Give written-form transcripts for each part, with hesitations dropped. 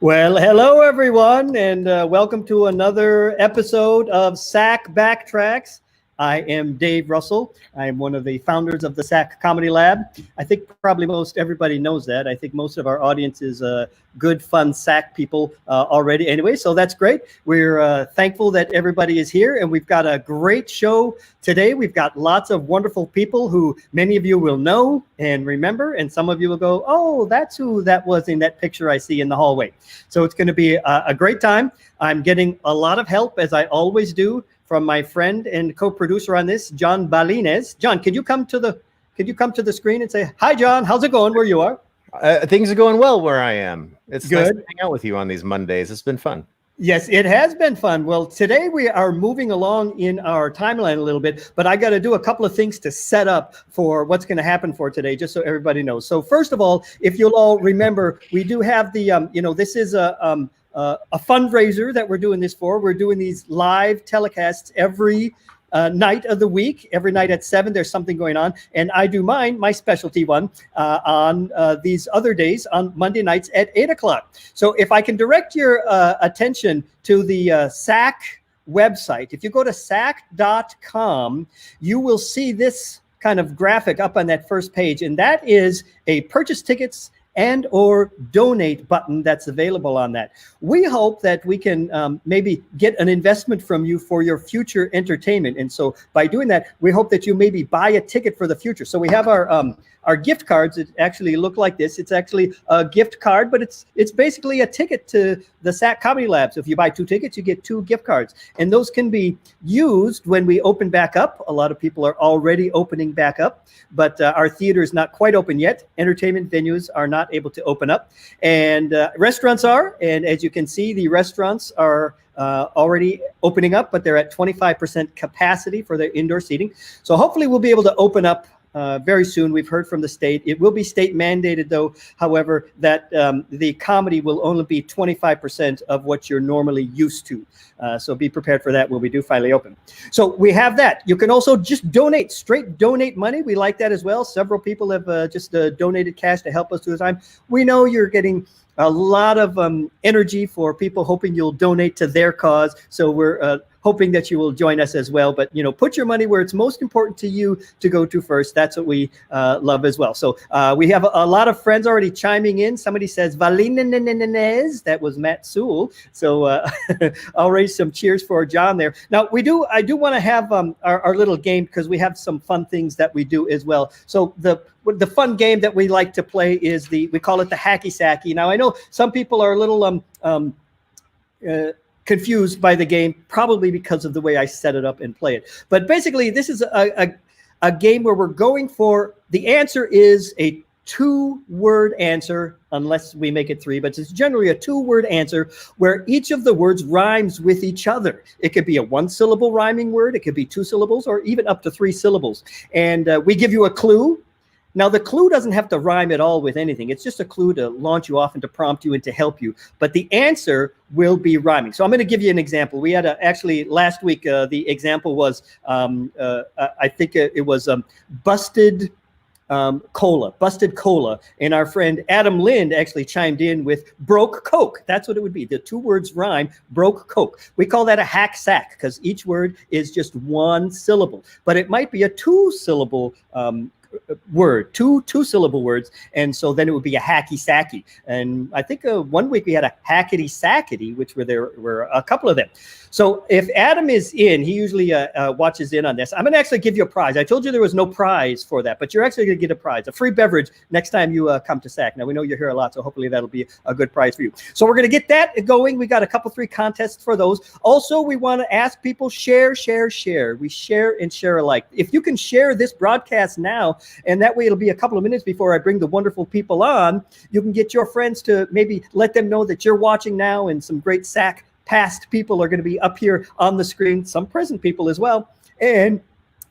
Well, hello everyone, and welcome to another episode of SAK Bak Traks. I am Dave Russell. I am one of the founders of the SAK Comedy Lab. I think probably most everybody knows that. I think most of our audience is good, fun SAK people already anyway, so that's great. We're thankful that everybody is here, and we've got a great show today. We've got lots of wonderful people who many of you will know and remember, and some of you will go, oh, that's who that was in that picture I see in the hallway. So it's going to be a great time. I'm getting a lot of help, as I always do, from my friend and co-producer on this, John Balines. John, could you come to the screen and say, hi, John, how's it going where you are? Things are going well where I am. It's good nice to hang out with you on these Mondays. It's been fun. Yes, it has been fun. Well, today we are moving along in our timeline a little bit, but I got to do a couple of things to set up for what's going to happen for today, just so everybody knows. So first of all, if you'll all remember, we do have the, this is a fundraiser that we're doing this for. We're doing these live telecasts every night of the week. Every night at 7, there's something going on. And I do my specialty one, on these other days on Monday nights at 8 o'clock. So if I can direct your attention to the SAK website, if you go to SAK.com, you will see this kind of graphic up on that first page. And that is a purchase tickets and or donate button that's available on that. We hope that we can maybe get an investment from you for your future entertainment. And so by doing that, we hope that you maybe buy a ticket for the future. So we have our gift cards that actually look like this. It's actually a gift card, but it's basically a ticket to the SAK Comedy Lab. So if you buy 2 tickets, you get 2 gift cards. And those can be used when we open back up. A lot of people are already opening back up, but our theater is not quite open yet. Entertainment venues are not able to open up. And restaurants are. And as you can see, the restaurants are already opening up, but they're at 25% capacity for their indoor seating. So hopefully we'll be able to open up very soon. We've heard from the state. It will be state mandated, though, however, that the comedy will only be 25% of what you're normally used to. So be prepared for that when we do finally open. So we have that. You can also just donate, straight donate money. We like that as well. Several people have just donated cash to help us through the time. We know you're getting a lot of energy for people hoping you'll donate to their cause. So we're hoping that you will join us as well. But, put your money where it's most important to you to go to first. That's what we love as well. So we have a lot of friends already chiming in. Somebody says, Valinenenenenez. That was Matt Sewell. So already some cheers for John there. Now, I do want to have our little game, because we have some fun things that we do as well. So the fun game that we like to play is we call it the hacky sacky. Now, I know some people are a little confused by the game, probably because of the way I set it up and play it. But basically, this is a game where we're going for, the answer is a 2-word answer, unless we make it 3, but it's generally a 2-word answer where each of the words rhymes with each other. It could be a 1-syllable rhyming word, it could be 2 syllables, or even up to 3 syllables. And we give you a clue. Now, the clue doesn't have to rhyme at all with anything. It's just a clue to launch you off and to prompt you and to help you. But the answer will be rhyming. So I'm going to give you an example. We had actually last week, the example was, I think it was busted cola. And our friend Adam Lind actually chimed in with broke Coke. That's what it would be. The 2 words rhyme, broke Coke. We call that a hack sack, because each word is just 1 syllable. But it might be a 2-syllable word, 2-syllable words, and so then it would be a hacky sacky. And I think one week we had a hackety sackety, which there were a couple of them. So if Adam is in, he usually watches in on this. I'm going to actually give you a prize. I told you there was no prize for that, but you're actually going to get a prize, a free beverage next time you come to SAK. Now, we know you're here a lot, so hopefully that'll be a good prize for you. So we're going to get that going. We got a couple, 3 contests for those. Also, we want to ask people, share. We share and share alike. If you can share this broadcast now, and that way it'll be a couple of minutes before I bring the wonderful people on, you can get your friends to maybe let them know that you're watching now, and some great SAK past people are going to be up here on the screen, some present people as well. And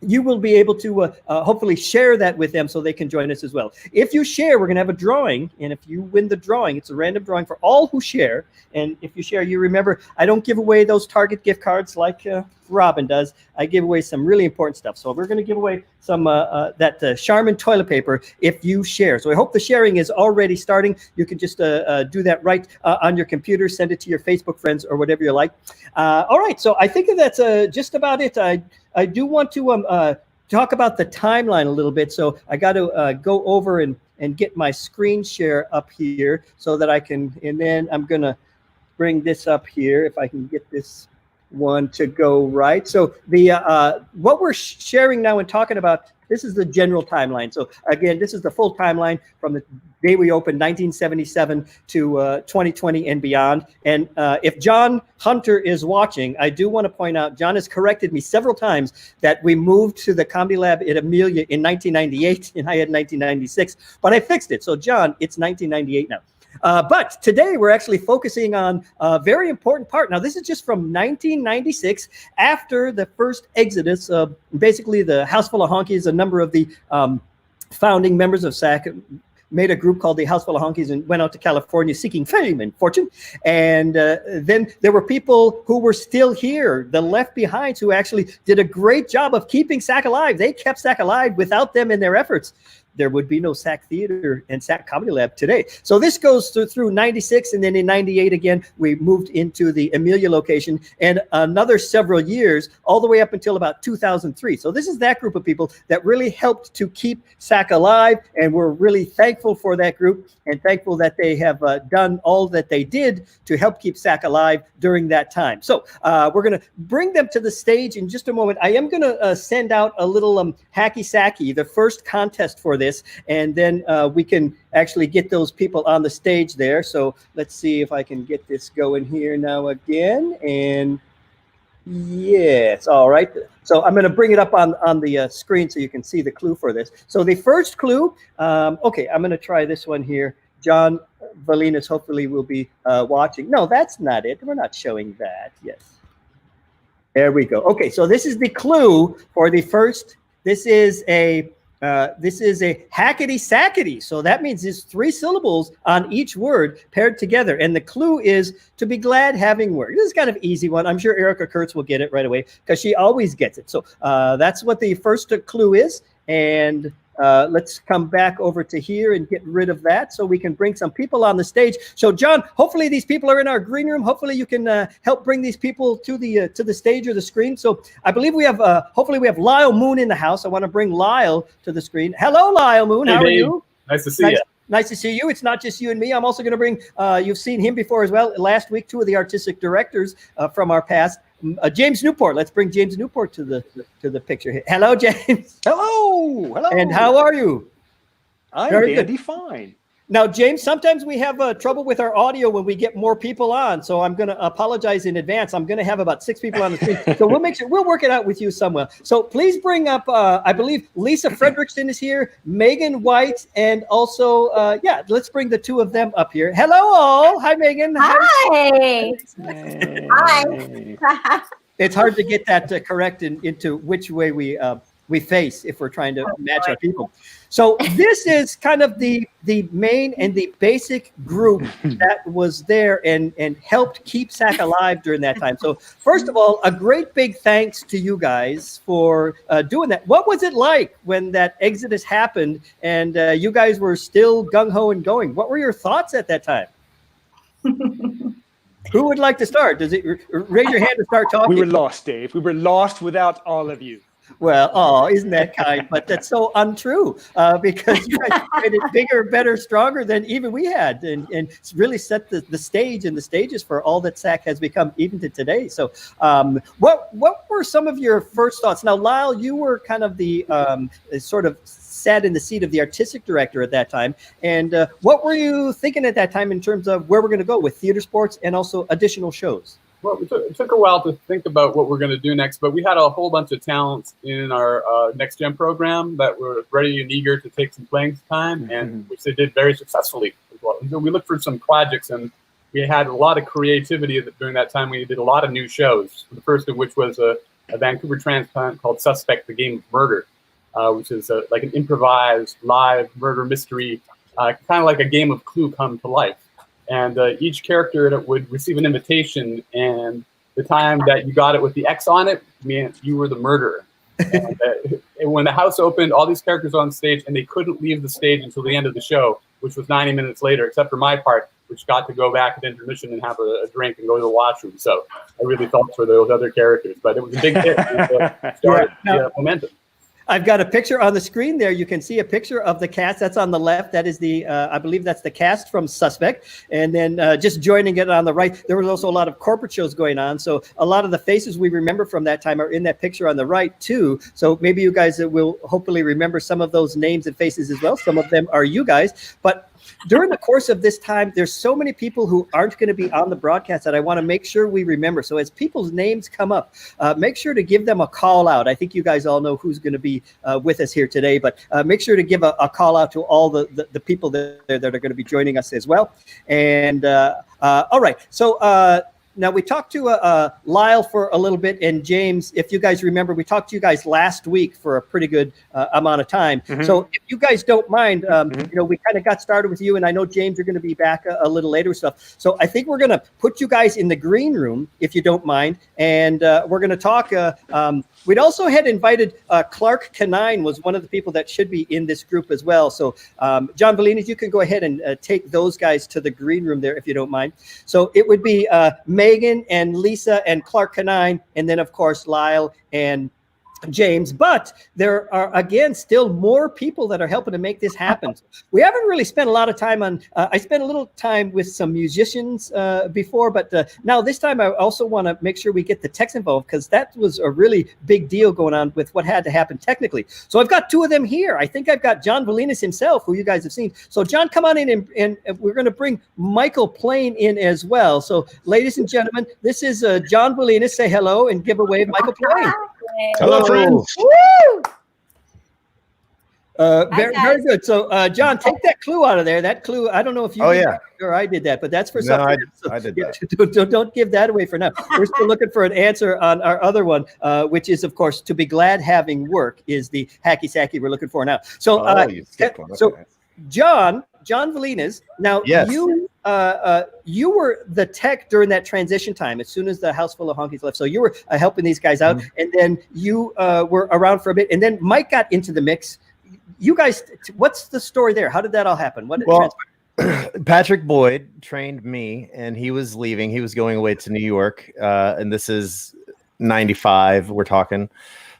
you will be able to hopefully share that with them so they can join us as well. If you share, we're going to have a drawing. And if you win the drawing, it's a random drawing for all who share. And if you share, you remember, I don't give away those Target gift cards like Robin does. I give away some really important stuff. So we're going to give away some that Charmin toilet paper if you share. So I hope the sharing is already starting. You can just do that right on your computer, send it to your Facebook friends or whatever you like. All right. So I think that's just about it. I do want to talk about the timeline a little bit. So I got to go over and get my screen share up here so that I can, and then I'm going to bring this up here if I can get this one to go right. So the what we're sharing now and talking about, this is the general timeline. So again, this is the full timeline from the day we opened, 1977 to 2020 and beyond. And if John Hunter is watching, I do want to point out, John has corrected me several times that we moved to the Comedy Lab at Amelia in 1998 and I had 1996, but I fixed it. So John, it's 1998 now. But today we're actually focusing on a very important part. Now, this is just from 1996, after the first exodus. Basically, the House Full of Honkies, a number of the founding members of SAK made a group called the House Full of Honkies and went out to California seeking fame and fortune. And then there were people who were still here, the Left Behinds, who actually did a great job of keeping SAK alive. They kept SAK alive. Without them and their efforts, there would be no SAK Theater and SAK Comedy Lab today. So this goes through 96, and then in 98 again, we moved into the Amelia location, and another several years, all the way up until about 2003. So this is that group of people that really helped to keep SAK alive, and we're really thankful for that group and thankful that they have done all that they did to help keep SAK alive during that time. So we're going to bring them to the stage in just a moment. I am going to send out a little hacky sacky, the first contest for this, and then we can actually get those people on the stage there. So let's see if I can get this going here now again. And yes, all right. So I'm going to bring it up on the screen so you can see the clue for this. So the first clue, okay, I'm going to try this one here. John Valinas hopefully will be watching. No, that's not it. We're not showing that. Yes. There we go. Okay, so this is the clue for the first. This is a hackety sackety. So that means there's 3 syllables on each word paired together. And the clue is to be glad having work. This is kind of an easy one. I'm sure Erica Kurtz will get it right away because she always gets it. So that's what the first clue is. And let's come back over to here and get rid of that so we can bring some people on the stage. So John, hopefully these people are in our green room. Hopefully you can help bring these people to the stage or the screen. So I believe we have, hopefully we have Lyle Moon in the house. I want to bring Lyle to the screen. Hello, Lyle Moon. Hey, how are Dave. you? Nice to see you. Nice to see you. It's not just you and me. I'm also going to bring, you've seen him before as well. Last week, 2 of the artistic directors from our past. James Newport. Let's bring James Newport to the picture. Hello, James. Hello. Hello. And how are you? I'm Very dandy fine. Now, James, sometimes we have trouble with our audio when we get more people on, so I'm going to apologize in advance. I'm going to have about 6 people on the screen, so we'll work it out with you somewhere. So please bring up, I believe Lisa Fredrickson is here, Megan White, and also, yeah, let's bring the 2 of them up here. Hello, all. Hi, Megan. Hi. Hi. It's hard to get that correct into which way we face if we're trying to match our people. So this is kind of the main and the basic group that was there and helped keep SAK alive during that time. So first of all, a great big thanks to you guys for doing that. What was it like when that exodus happened and you guys were still gung-ho and going? What were your thoughts at that time? Who would like to start? Does it raise your hand to start talking? We were lost, Dave. We were lost without all of you. Well, oh, isn't that kind? But that's so untrue because you guys made it bigger, better, stronger than even we had, and really set the stage and the stages for all that SAK has become even to today. So, what were some of your first thoughts? Now, Lyle, you were kind of the sort of sat in the seat of the artistic director at that time, and what were you thinking at that time in terms of where we're going to go with theater sports and also additional shows? Well, it took a while to think about what we're going to do next, but we had a whole bunch of talents in our Next Gen program that were ready and eager to take some playing time, and which they did very successfully as well. And so we looked for some projects, and we had a lot of creativity during that time. We did a lot of new shows, the first of which was a Vancouver transplant called Suspect: The Game of Murder, which is like an improvised live murder mystery, kind of like a game of Clue come to life. And each character would receive an invitation, and the time that you got it with the X on it meant you were the murderer. And when the house opened, all these characters were on stage, and they couldn't leave the stage until the end of the show, which was 90 minutes later, except for my part, which got to go back at intermission and have a drink and go to the washroom. So I really felt for those other characters, but it was a big hit. It started momentum. I've got a picture on the screen there. You can see a picture of the cast. That's on the left. That is the, I believe that's the cast from Suspect. And then just joining it on the right, there was also a lot of corporate shows going on. So a lot of the faces we remember from that time are in that picture on the right too. So maybe you guys will hopefully remember some of those names and faces as well. Some of them are you guys. But during the course of this time, there's so many people who aren't going to be on the broadcast that I want to make sure we remember. So as people's names come up, make sure to give them a call out. I think you guys all know who's going to be with us here today, but make sure to give a call out to all the people that are going to be joining us as well. And all right, so now we talked to Lyle for a little bit, and James, if you guys remember, we talked to you guys last week for a pretty good amount of time. Mm-hmm. So if you guys don't mind, you know, we kind of got started with you, and I know James, you're going to be back a little later with stuff. So I think we're going to put you guys in the green room, if you don't mind, and we're going to talk. We'd also had invited Clark Canine was one of the people that should be in this group as well. So John Valinas, you can go ahead and take those guys to the green room there, if you don't mind. So it would be Megan and Lisa and Clark Canine, and then of course Lyle and James, but there are again still more people that are helping to make this happen. We haven't really spent a lot of time on I spent a little time with some musicians before, but now this time I also want to make sure we get the techs involved, because that was a really big deal going on with what had to happen technically. So I've got two of them here. I think I've got John Valinas himself, who you guys have seen. So John, come on in, and we're going to bring Michael Plain in as well. So ladies and gentlemen, this is John Valinas. Say hello and give a wave, Michael Plain. Hello, friends. Woo! Very good. So, John, take that clue out of there. That clue, I don't know if you did that or I did that, but that's for something. I did that. Don't give that away for now. We're still looking for an answer on our other one, which is, of course, to be glad having work is the hacky sacky we're looking for now. So, John Valinas, now you were the tech during that transition time as soon as the house full of honkies left. So you were helping these guys out, and then you were around for a bit, and then Mike got into the mix. You guys, what's the story there? How did that all happen? What did transpire? Patrick Boyd trained me, and he was leaving. He was going away to New York, and this is 95, we're talking.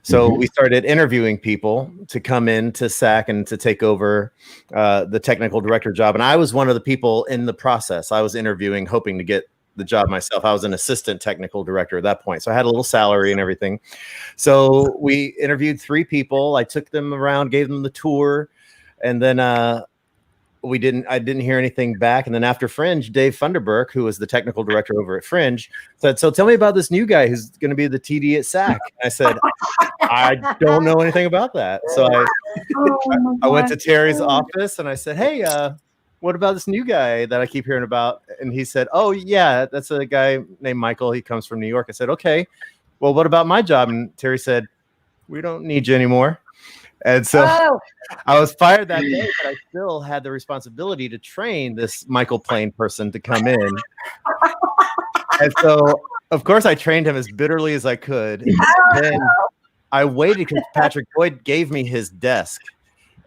So we started interviewing people to come in to SAK and to take over the technical director job. And I was one of the people in the process. I was interviewing, hoping to get the job myself. I was an assistant technical director at that point. So I had a little salary and everything. So we interviewed 3 people. I took them around, gave them the tour. And then I didn't hear anything back. And then after Fringe, Dave Funderburk, who was the technical director over at Fringe, said, "So tell me about this new guy who's going to be the TD at SAK." I said, "I don't know anything about that." So I went to Terry's office and I said, "Hey, what about this new guy that I keep hearing about?" And he said, "Oh yeah, that's a guy named Michael. He comes from New York." I said, "Okay, well, what about my job?" And Terry said, "We don't need you anymore." And so I was fired that day, but I still had the responsibility to train this Michael Plain person to come in. And so, of course, I trained him as bitterly as I could. Then I waited because Patrick Boyd gave me his desk.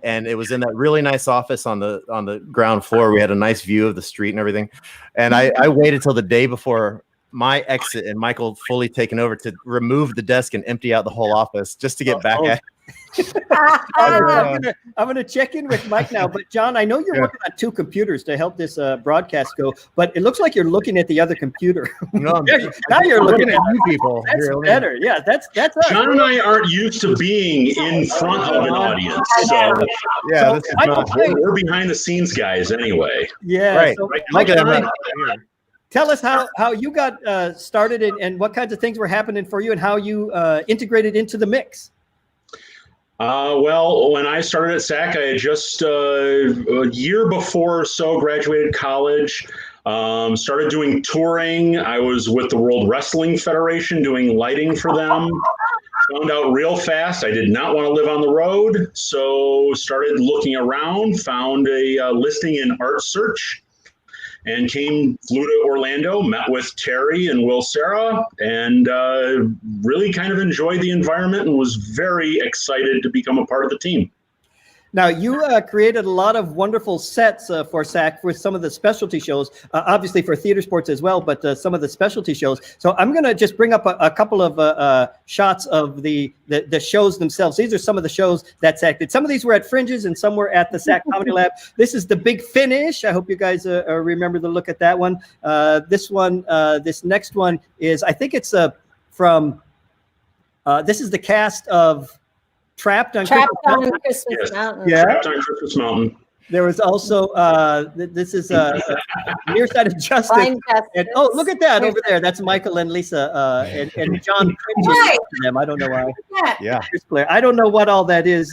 And it was in that really nice office on the ground floor. We had a nice view of the street and everything. And I waited till the day before my exit and Michael fully taken over to remove the desk and empty out the whole office just to get back at I'm gonna check in with Mike now. But John, I know you're working on 2 computers to help this broadcast go, but it looks like you're looking at the other computer. No, now you're looking at you people. That's better. Yeah, that's us. John and I aren't used to being in front of an audience, so yeah, we're behind the scenes guys anyway. Yeah, right. So, Mike, tell us how you got started and what kinds of things were happening for you and how you integrated into the mix. Well, when I started at SAK, I had just a year before or so graduated college, started doing touring. I was with the World Wrestling Federation doing lighting for them. Found out real fast I did not want to live on the road, so started looking around, found a listing in Art Search, and flew to Orlando, met with Terry and Will Sarah, and really kind of enjoyed the environment and was very excited to become a part of the team. Now, you created a lot of wonderful sets for SAK with some of the specialty shows, obviously for theater sports as well, but some of the specialty shows. So I'm going to just bring up a couple of shots of the shows themselves. These are some of the shows that SAK did. Some of these were at Fringes and some were at the SAK Comedy Lab. This is The Big Finish. I hope you guys remember to look at that one. This next one is, I think it's from, this is the cast of Trapped on Christmas Mountain. Yeah. Trapped on Christmas Mountain. There was also this is Nearside of Justice. And, oh, look at that over there. That's Michael and Lisa and John Pritchard. Them. I don't know why. Yeah. I don't know what all that is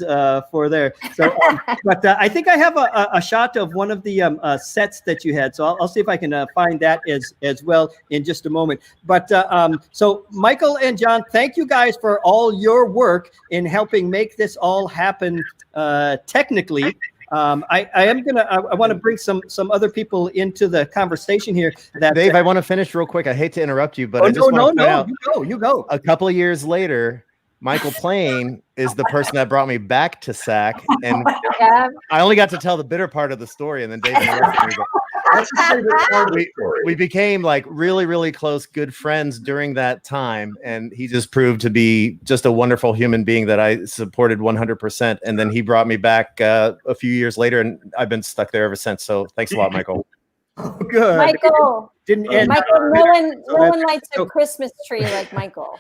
for there. So, but I think I have a shot of one of the sets that you had. So I'll see if I can find that as well in just a moment. But so Michael and John, thank you guys for all your work in helping make this all happen technically. I want to bring some other people into the conversation here. Dave, I want to finish real quick. I hate to interrupt you, but I just want to point out, you go. A couple of years later, Michael Plain is the person that brought me back to SAK, and I only got to tell the bitter part of the story, and then Dave interrupted me. That's the favorite part of the story. We became like really, really close, good friends during that time, and he just proved to be just a wonderful human being that I supported 100%. And then he brought me back a few years later, and I've been stuck there ever since. So thanks a lot, Michael. Oh, good. Michael. Didn't end. Michael, no one lights a Christmas tree like Michael.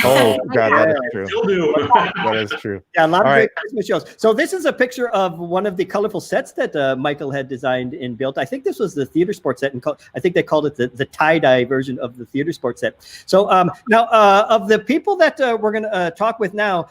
Oh God, that is true. Still do. That is true. Yeah, a lot of All great Christmas shows. So this is a picture of one of the colorful sets that Michael had designed and built. I think this was the theater sports set, and I think they called it the tie-dye version of the theater sports set. So now of the people that we're going to talk with now,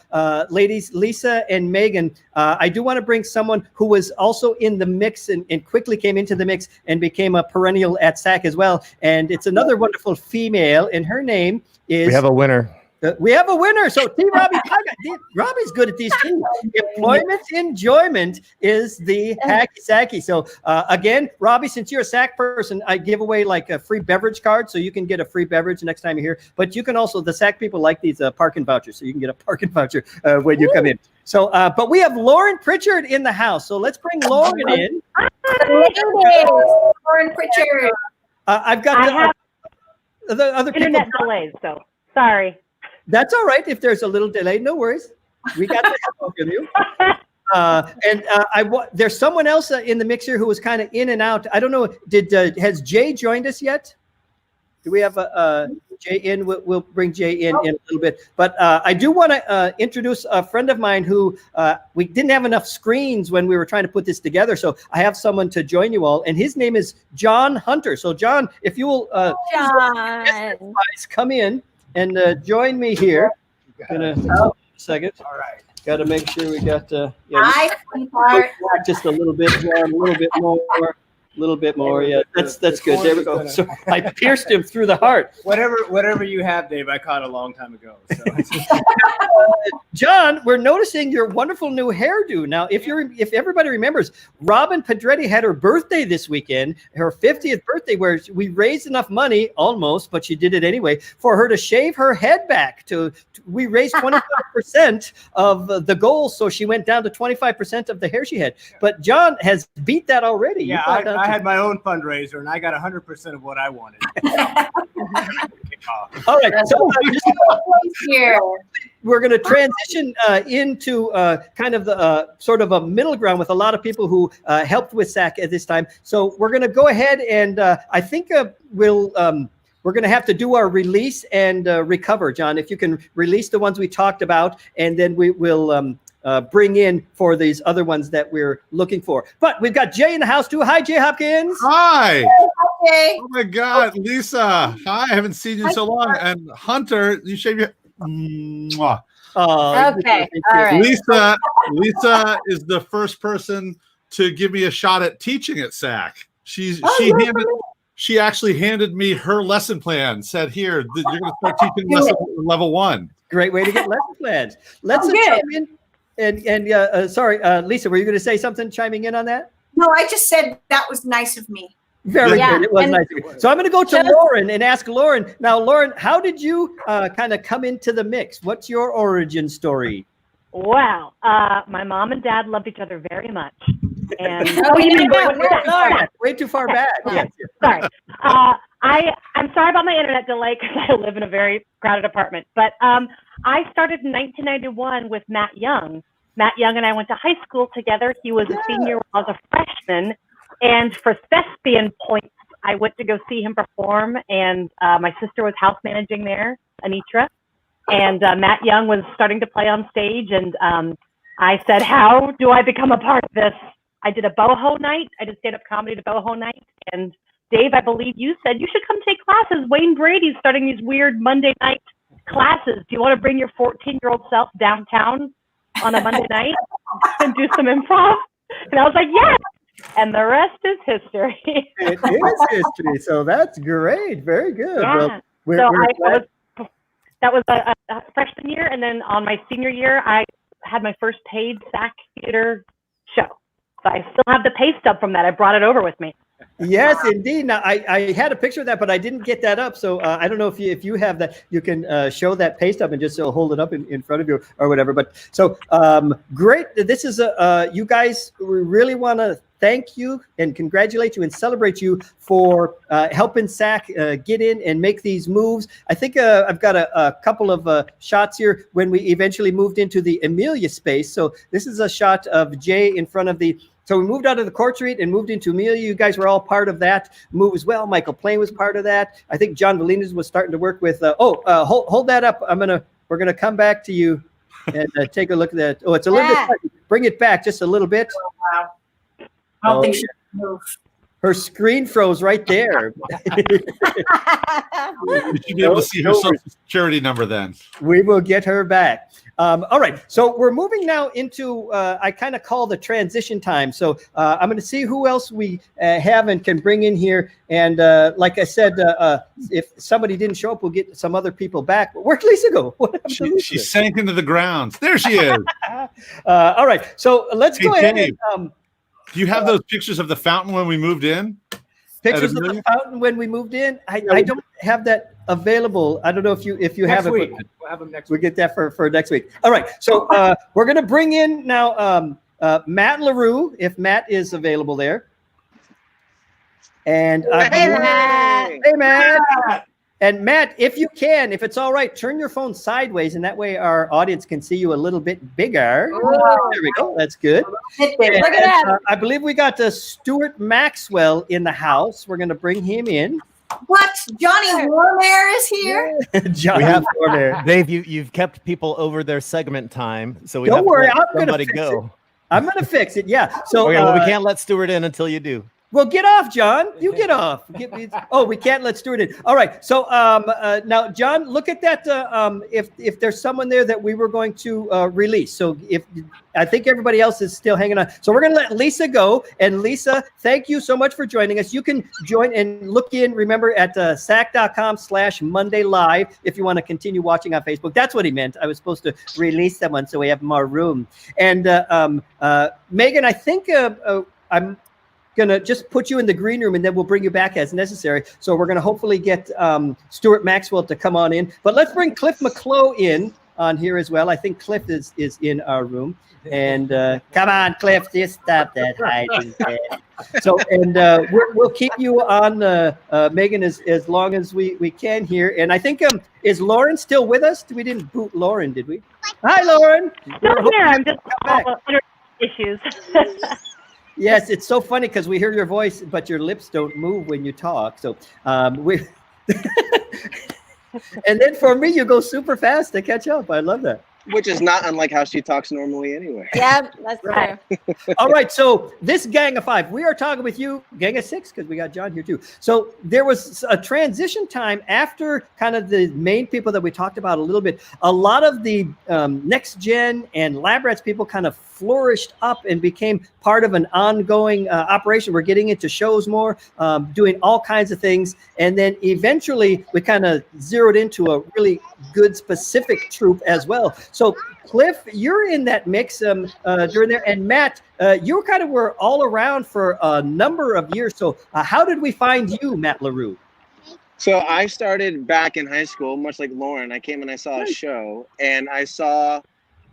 ladies, Lisa and Megan, I do want to bring someone who was also in the mix and quickly came into the mix and became a perennial at SAK as well. And it's another wonderful female, and her name is... We have a winner. We have a winner. So Team Robbie, Robbie's good at these too. Employment enjoyment is the hacky sacky. So again, Robbie, since you're a SAK person, I give away like a free beverage card, so you can get a free beverage next time you're here. But you can also, the SAK people like these parking vouchers, so you can get a parking voucher when you come in. So, but we have Lauren Pritchard in the house. So let's bring Lauren in. Lauren Pritchard. I've got the other people. Internet delays, so sorry. That's all right. If there's a little delay, no worries. We got the help of you. There's someone else in the mixer who was kind of in and out. I don't know. Has Jay joined us yet? Do we have Jay in? We'll bring Jay in a little bit. But I do want to introduce a friend of mine who we didn't have enough screens when we were trying to put this together. So I have someone to join you all, and his name is John Hunter. So John, if you will, come in and join me here. A second. All right. Got to make sure we got just a little bit, John, a little bit more. A little bit more, yeah. That's good. There we go. So I pierced him through the heart. Whatever you have, Dave, I caught a long time ago. So. John, we're noticing your wonderful new hairdo. Now, if everybody remembers, Robin Pedretti had her birthday this weekend, her 50th birthday, where we raised enough money, almost, but she did it anyway, for her to shave her head back. We raised 25% of the goal, so she went down to 25% of the hair she had. But John has beat that already. Yeah, I had my own fundraiser, and I got 100% of what I wanted. All right, so we're going to transition into kind of the sort of a middle ground with a lot of people who helped with SAK at this time. So we're going to go ahead and I think we're going to have to do our release and recover, John. If you can release the ones we talked about, and then we will bring in for these other ones that we're looking for. But we've got Jay in the house too. Hi, Jay Hopkins. Hi. Hey. Oh my God, Lisa. Hi, I haven't seen you in so long. And Hunter, you shave your. Mwah. Okay. All right. Lisa is the first person to give me a shot at teaching at SAK. She she actually handed me her lesson plan. Said, "Here, you're going to start teaching lesson level 1." Great way to get lesson plans. Let's Oh, good. chime in. And sorry, Lisa, were you going to say something? Chiming in on that? No, I just said that was nice of me. Very Yeah, good. It was and- nice of you. So I'm going to go to Lauren and ask Lauren. Now, Lauren, how did you kind of come into the mix? What's your origin story? Wow. My mom and dad loved each other very much. And Way too far back. Yes. Sorry. I'm sorry about my internet delay because I live in a very crowded apartment. But I started in 1991 with Matt Young. Matt Young and I went to high school together. He was a senior when I was a freshman. And for thespian points, I went to go see him perform. And my sister was house managing there, Anitra. And Matt Young was starting to play on stage. And I said, how do I become a part of this? I did a boho night. I did stand-up comedy at a boho night. And Dave, I believe you said you should come take classes. Wayne Brady's starting these weird Monday night classes. Do you want to bring your 14-year-old self downtown on a Monday night and do some improv? And I was like, yes. And the rest is history. It is history. So that's great. Very good. Yeah. Well, that was a freshman year. And then on my senior year, I had my first paid SAK theater show. So I still have the pay stub from that. I brought it over with me. Yes, indeed. Now, I had a picture of that, but I didn't get that up. So I don't know if you have that. You can show that pay stub and just hold it up in front of you or whatever. But so great. This is you guys, we really want to thank you and congratulate you and celebrate you for helping SAK get in and make these moves. I think I've got a couple of shots here when we eventually moved into the Amelia space. So this is a shot of Jay in front of the. So we moved out of the Court Street and moved into Amelia. You guys were all part of that move as well. Michael Plain was part of that. I think John Valinas was starting to work with. Hold that up. We're gonna come back to you and take a look at that. Oh, it's a little bit. Bring it back just a little bit. Oh, wow. I don't think she can move. Her screen froze right there. You should be able to see her social security number then. We will get her back. All right. So we're moving now into, I kind of call the transition time. So I'm going to see who else we have and can bring in here. And like I said, if somebody didn't show up, we'll get some other people back. But where'd Lisa go? She sank into the ground. There she is. All right. So let's go ahead and... Do you have those pictures of the fountain when we moved in? Pictures of the fountain when we moved in? I don't have that available. I don't know if you have it. We'll have them next week. We'll get that for next week. All right. So we're going to bring in now Matt LaRue, if Matt is available there. And Hey, Matt. Hey, Matt. And Matt, if you can, if it's all right, turn your phone sideways, and that way our audience can see you a little bit bigger. Oh. There we go. That's good. Look at that. I believe we got Stuart Maxwell in the house. We're going to bring him in. What? Johnny Warmare is here? Johnny Warmare. Dave, you've kept people over their segment time, so we Don't have worry, to I'm let gonna somebody fix go. it. I'm going to fix it. Yeah. So Okay, well, we can't let Stuart in until you do. Well, get off, John. You get off. We can't let Stuart in. All right. So now, John, look at that. If there's someone there that we were going to release. So I think everybody else is still hanging on. So we're going to let Lisa go. And Lisa, thank you so much for joining us. You can join and look in, remember, at SAK.com/Monday Live if you want to continue watching on Facebook. That's what he meant. I was supposed to release someone so we have more room. And Megan, I think I'm gonna just put you in the green room and then we'll bring you back as necessary. So we're gonna hopefully get Stuart Maxwell to come on in, but let's bring Cliff McClough in on here as well. I think Cliff is in our room, and come on, Cliff, just stop that hiding. So and we'll keep you on Megan as long as we can here. And I think is Lauren still with us? We didn't boot Lauren, did we? Hi, Lauren. Still here. I'm just internet issues. Yes, it's so funny because we hear your voice, but your lips don't move when you talk. So we, and then for me, you go super fast to catch up. I love that. Which is not unlike how she talks normally anyway. Yeah, that's true. All right, so this gang of five, we are talking with you, gang of six, because we got John here too. So there was a transition time after kind of the main people that we talked about a little bit. A lot of the next gen and lab rats people kind of flourished up and became part of an ongoing operation. We're getting into shows more, doing all kinds of things. And then eventually we kind of zeroed into a really good specific troupe as well. So Cliff, you're in that mix during there. And Matt, you kind of were all around for a number of years. So how did we find you, Matt LaRue? So I started back in high school, much like Lauren. I came and I saw a show, and I saw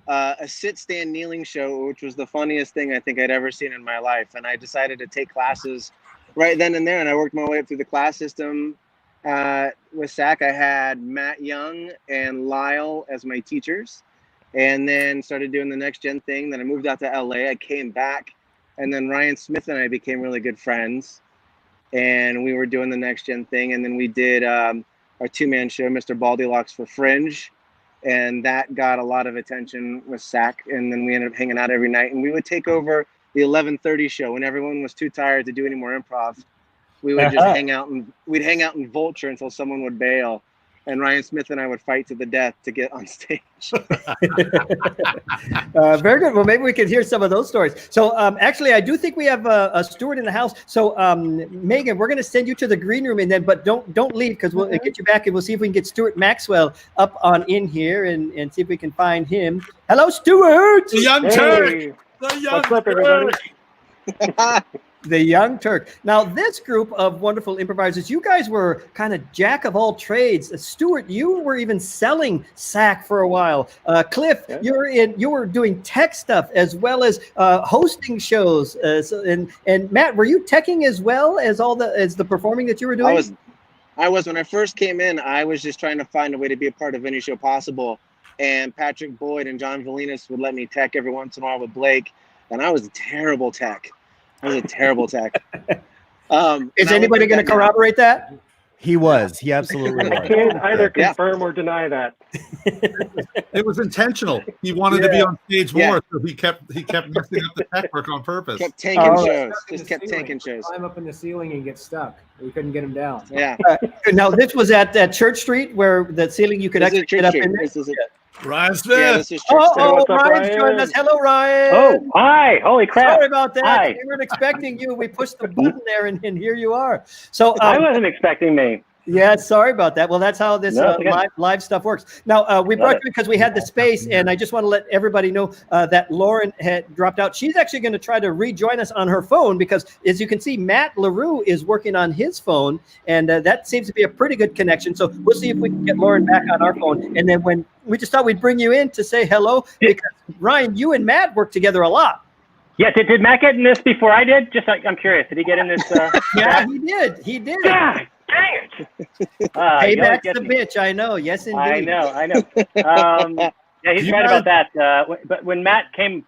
a sit-stand kneeling show, which was the funniest thing I think I'd ever seen in my life. And I decided to take classes right then and there, and I worked my way up through the class system. With SAK, I had Matt Young and Lyle as my teachers, and then started doing the next gen thing. Then I moved out to LA. I came back, and then Ryan Smith and I became really good friends, and we were doing the next gen thing. And then we did our two-man show, Mr. Baldylocks, for Fringe, and that got a lot of attention with SAK. And then we ended up hanging out every night, and we would take over the 11:30 show when everyone was too tired to do any more improv. We would just hang out, and we'd hang out in Vulture until someone would bail, and Ryan Smith and I would fight to the death to get on stage. Very good. Well, maybe we can hear some of those stories. So actually, I do think we have a Stuart in the house. So Megan, we're going to send you to the green room, and then but don't leave, because we'll get you back, and we'll see if we can get Stuart Maxwell up on in here and see if we can find him. Hello, Stuart. The Young Turk. The Young What's up, everybody? The Young Turk. Now, this group of wonderful improvisers, you guys were kind of jack of all trades. Stuart, you were even selling SAK for a while. Cliff, you were doing tech stuff as well as hosting shows. And Matt, were you teching as well as the performing that you were doing? I was when I first came in. I was just trying to find a way to be a part of any show possible. And Patrick Boyd and John Valinas would let me tech every once in a while with Blake, and I was a terrible tech. Is anybody going to corroborate that? He was. He absolutely I was. can't either confirm or deny that. It was intentional. He wanted to be on stage more, so he kept messing up the tech work on purpose. Kept tanking shows. Just kept tanking shows. Climb up in the ceiling and get stuck. We couldn't get him down. Yeah. Now this was at Church Street, where the ceiling you could actually get up in there. Ryan Smith. Yeah, this is Church Street. Ryan's joining us. Hello, Ryan. Oh, hi. Holy crap. Sorry about that. Hi. We weren't expecting you. We pushed the button there, and here you are. So I wasn't expecting me. Yeah, sorry about that. Well, that's how this live stuff works. Now, we brought you because we had the space, and I just want to let everybody know that Lauren had dropped out. She's actually going to try to rejoin us on her phone because, as you can see, Matt LaRue is working on his phone, and that seems to be a pretty good connection. So we'll see if we can get Lauren back on our phone. And then when we just thought we'd bring you in to say hello, because, Ryan, you and Matt work together a lot. Yeah, did Matt get in this before I did? Just I'm curious. Did he get in this? Yeah, he did. He did. God, dang it. Payback's the bitch. I know. Yes, indeed. I know. Yeah, he's right about that. But when Matt came,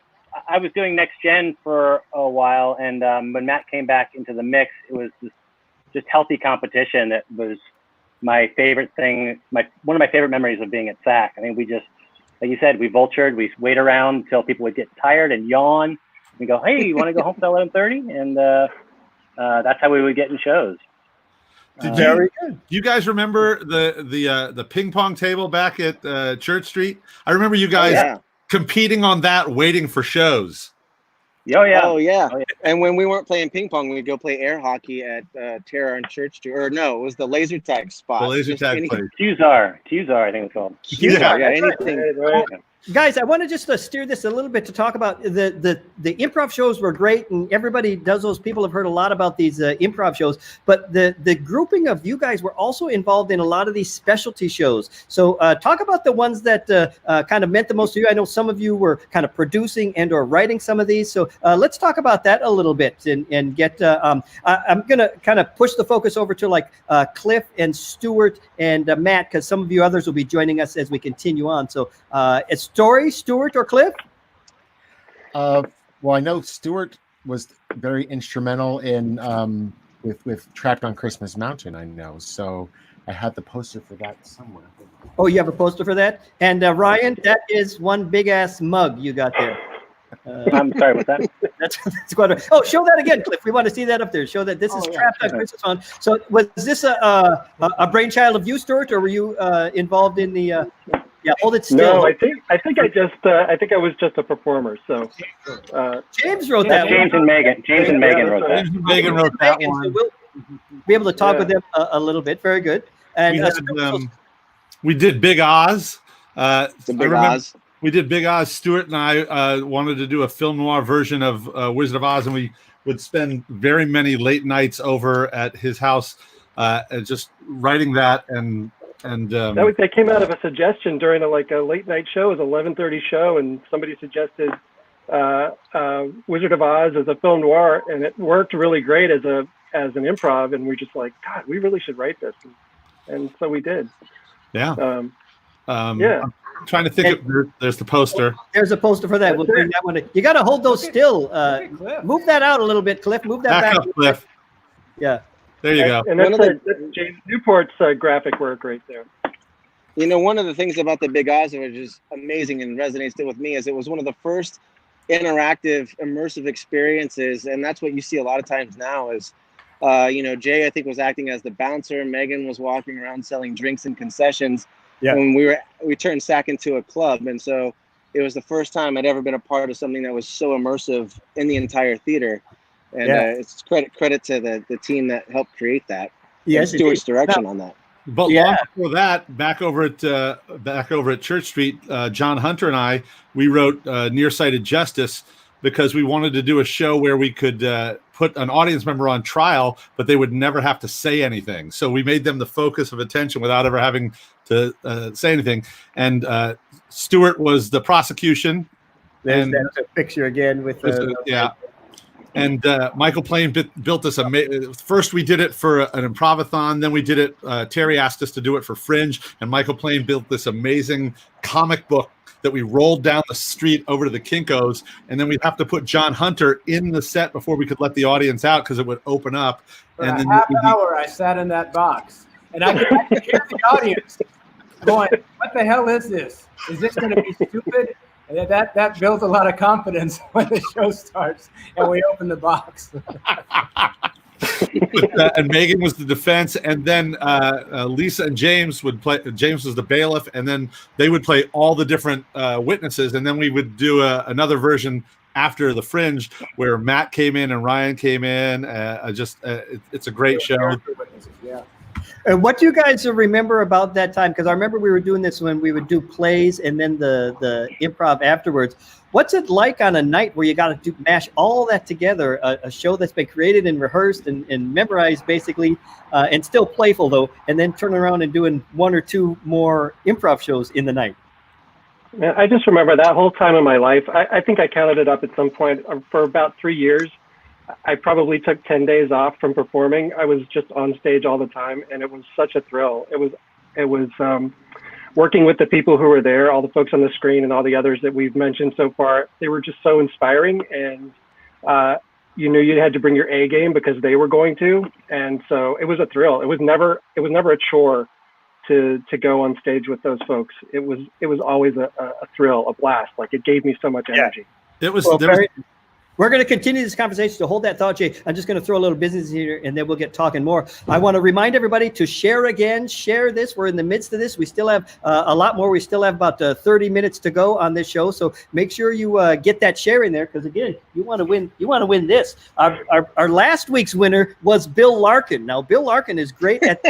I was doing Next Gen for a while, and when Matt came back into the mix, it was just healthy competition. It was my favorite thing. One of my favorite memories of being at SAK. I mean, we just, like you said, we vultured. We wait around until people would get tired and yawn. We go, hey, you want to go home till 11:30? And that's how we would get in shows. Do you guys remember the ping pong table back at Church Street? I remember you guys competing on that, waiting for shows. Oh yeah. And when we weren't playing ping pong, we'd go play air hockey at Terra and Church Street. Or no, it was the laser tag spot. The laser tag place. Qzar, I think it's called. Qzar, yeah, anything. Right. Guys, I want to just steer this a little bit to talk about the improv shows were great, and everybody does those. People have heard a lot about these improv shows, but the grouping of you guys were also involved in a lot of these specialty shows. So talk about the ones that kind of meant the most to you. I know some of you were kind of producing and or writing some of these. So let's talk about that a little bit and get, I'm going to kind of push the focus over to like Cliff and Stuart and Matt, because some of you others will be joining us as we continue on. So it's Stuart or Cliff? Well, I know Stuart was very instrumental in with Trapped on Christmas Mountain. I know, so I had the poster for that somewhere. Oh, you have a poster for that? And Ryan, that is one big ass mug you got there. I'm sorry, what's that? That's quite a, oh, show that again, Cliff. We want to see that up there. Show that this is Trapped on Christmas Mountain. So was this a brainchild of you, Stuart, or were you involved in the? Yeah, hold it still. No, I think I was just a performer. So James wrote that. James and Megan. James and Megan wrote that. James and Megan wrote that one. So we'll be able to talk with them a little bit. Very good. And we did Big Oz. Big Oz. We did Big Oz. Stuart and I wanted to do a film noir version of Wizard of Oz, and we would spend very many late nights over at his house, just writing that. And that came out of a suggestion during a late night show. It was 11:30 show, and somebody suggested Wizard of Oz as a film noir, and it worked really great as an improv. And we're just like, God, we really should write this, and so we did. Yeah. I'm trying to think there's the poster. There's a poster for that. We'll bring that one. You got to hold those still. Move that out a little bit, Cliff. Move that back. Up, Cliff. Yeah. There you go. And that's James Newport's graphic work right there. You know, one of the things about the Big Oz, which is amazing and resonates still with me, is it was one of the first interactive, immersive experiences, and that's what you see a lot of times now. Is Jay, I think, was acting as the bouncer. Megan was walking around selling drinks and concessions. Yeah. When we turned SAK into a club, and so it was the first time I'd ever been a part of something that was so immersive in the entire theater, and it's credit to the team that helped create that. Yes, Stuart's direction on that. But long before that, back over at Church Street, John Hunter and I, we wrote Nearsighted Justice because we wanted to do a show where we could put an audience member on trial, but they would never have to say anything. So we made them the focus of attention without ever having to say anything. And Stuart was the prosecution. There's that picture again with And Michael Plain built this amazing. First, we did it for an improvathon. Then we did it. Terry asked us to do it for Fringe, and Michael Plain built this amazing comic book that we rolled down the street over to the Kinko's, and then we'd have to put John Hunter in the set before we could let the audience out because it would open up. For a half hour, I sat in that box, and I could hear the audience going, "What the hell is this? Is this going to be stupid?" And that built a lot of confidence when the show starts and we open the box. And Megan was the defense, and then Lisa and James would play. James was the bailiff, and then they would play all the different witnesses, and then we would do another version after the Fringe where Matt came in and Ryan came in. It's a great show. Yeah. And what do you guys remember about that time? Because I remember we were doing this when we would do plays and then the improv afterwards. What's it like on a night where you got to mash all that together, a show that's been created and rehearsed and memorized basically, and still playful though, and then turn around and doing one or two more improv shows in the night? Yeah, I just remember that whole time in my life. I think I counted it up at some point. For about 3 years, I probably took 10 days off from performing. I was just on stage all the time, and it was such a thrill. It was working with the people who were there, all the folks on the screen and all the others that we've mentioned so far. They were just so inspiring, and you knew you had to bring your A game because they were going to, and so it was a thrill. It was never a chore to go on stage with those folks. It was always a thrill, a blast. Like, it gave me so much energy. It was. We're going to continue this conversation, so hold that thought, Jay. I'm just going to throw a little business here, and then we'll get talking more. I want to remind everybody to share again. Share this. We're in the midst of this. We still have a lot more. We still have about 30 minutes to go on this show, so make sure you get that share in there, because again, you want to win. You want to win this. Our last week's winner was Bill Larkin. Now, Bill Larkin is great at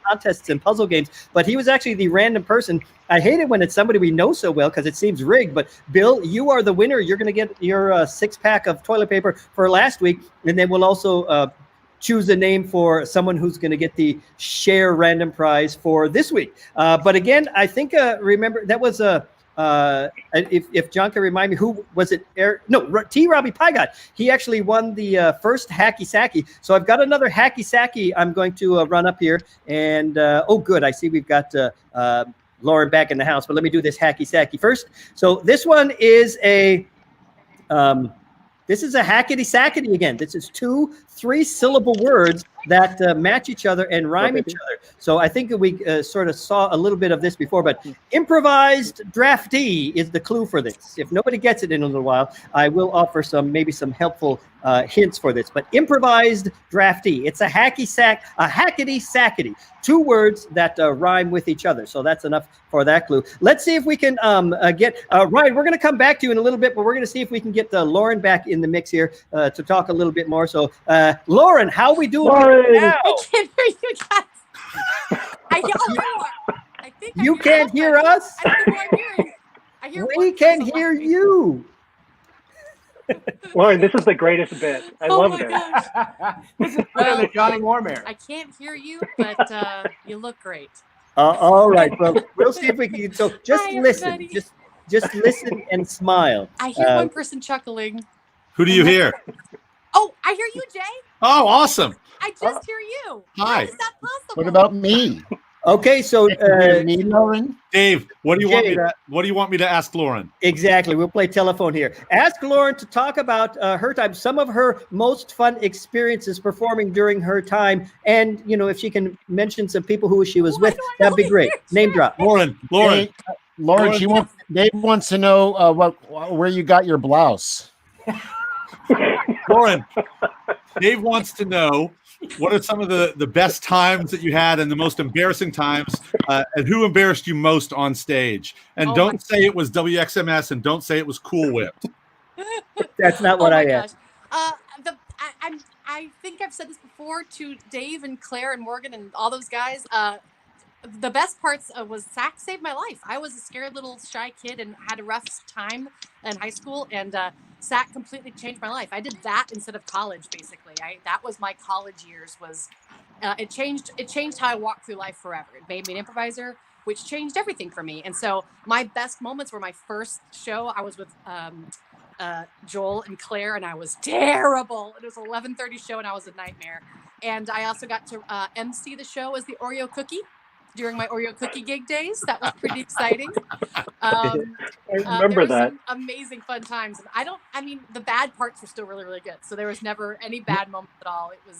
contests and puzzle games, but he was actually the random person. I hate it when it's somebody we know so well because it seems rigged, but Bill, you are the winner. You're going to get your 6-pack of toilet paper for last week, and then we'll also choose a name for someone who's going to get the share random prize for this week. But again, I think, remember, that was if John can remind me, who was it? T. Robbie Pygott. He actually won the first Hacky Sacky. So I've got another Hacky Sacky I'm going to run up here. And, oh, good. I see we've got Lauren back in the house, but let me do this Hacky Sacky first. So this one is a hackety sackety again. This is 2 3-syllable words that match each other and rhyme each other. So I think we sort of saw a little bit of this before, but improvised draftee is the clue for this. If nobody gets it in a little while, I will offer maybe some helpful hints for this. But improvised draftee, it's a hackety sackety. 2 words that rhyme with each other. So that's enough for that clue. Let's see if we can get Ryan. We're going to come back to you in a little bit, but we're going to see if we can get Lauren back in the mix here to talk a little bit more. So Lauren, how we doing now? I can't hear you guys. I think you can't hear us. We can hear you. Lauren, this is the greatest bit. I love it. This is better than Johnny Warmare. I can't hear you, but you look great. All right. Well, we'll see if we can. So just Hi, listen. everybody. Just listen and smile. I hear one person chuckling. Who do you hear? Oh, I hear you, Jay. Oh, awesome. I just hear you. Hi. How is that possible? What about me? Okay, so me, Lauren? Dave, what do you want me to ask Lauren? Exactly. We'll play telephone here. Ask Lauren to talk about her time, some of her most fun experiences performing during her time, and if she can mention some people who she was with, that'd be great. Name drop. Lauren. Dave wants to know where you got your blouse. Lauren, Dave wants to know what are some of the best times that you had and the most embarrassing times, and who embarrassed you most on stage? And don't say it was WXMS, and don't say it was Cool Whip. That's not what I asked. I think I've said this before to Dave and Claire and Morgan and all those guys. The best parts was SAK saved my life. I was a scared little shy kid and had a rough time in high school, and SAK completely changed my life. I did that instead of college, basically. That was my college years. It changed how I walked through life forever. It made me an improviser, which changed everything for me. And so my best moments were my first show. I was with Joel and Claire, and I was terrible. It was an 11:30 show, and I was a nightmare. And I also got to MC the show as the Oreo cookie during my Oreo cookie gig days. That was pretty exciting. I remember that. Some amazing fun times. And the bad parts were still really, really good. So there was never any bad moments at all. It was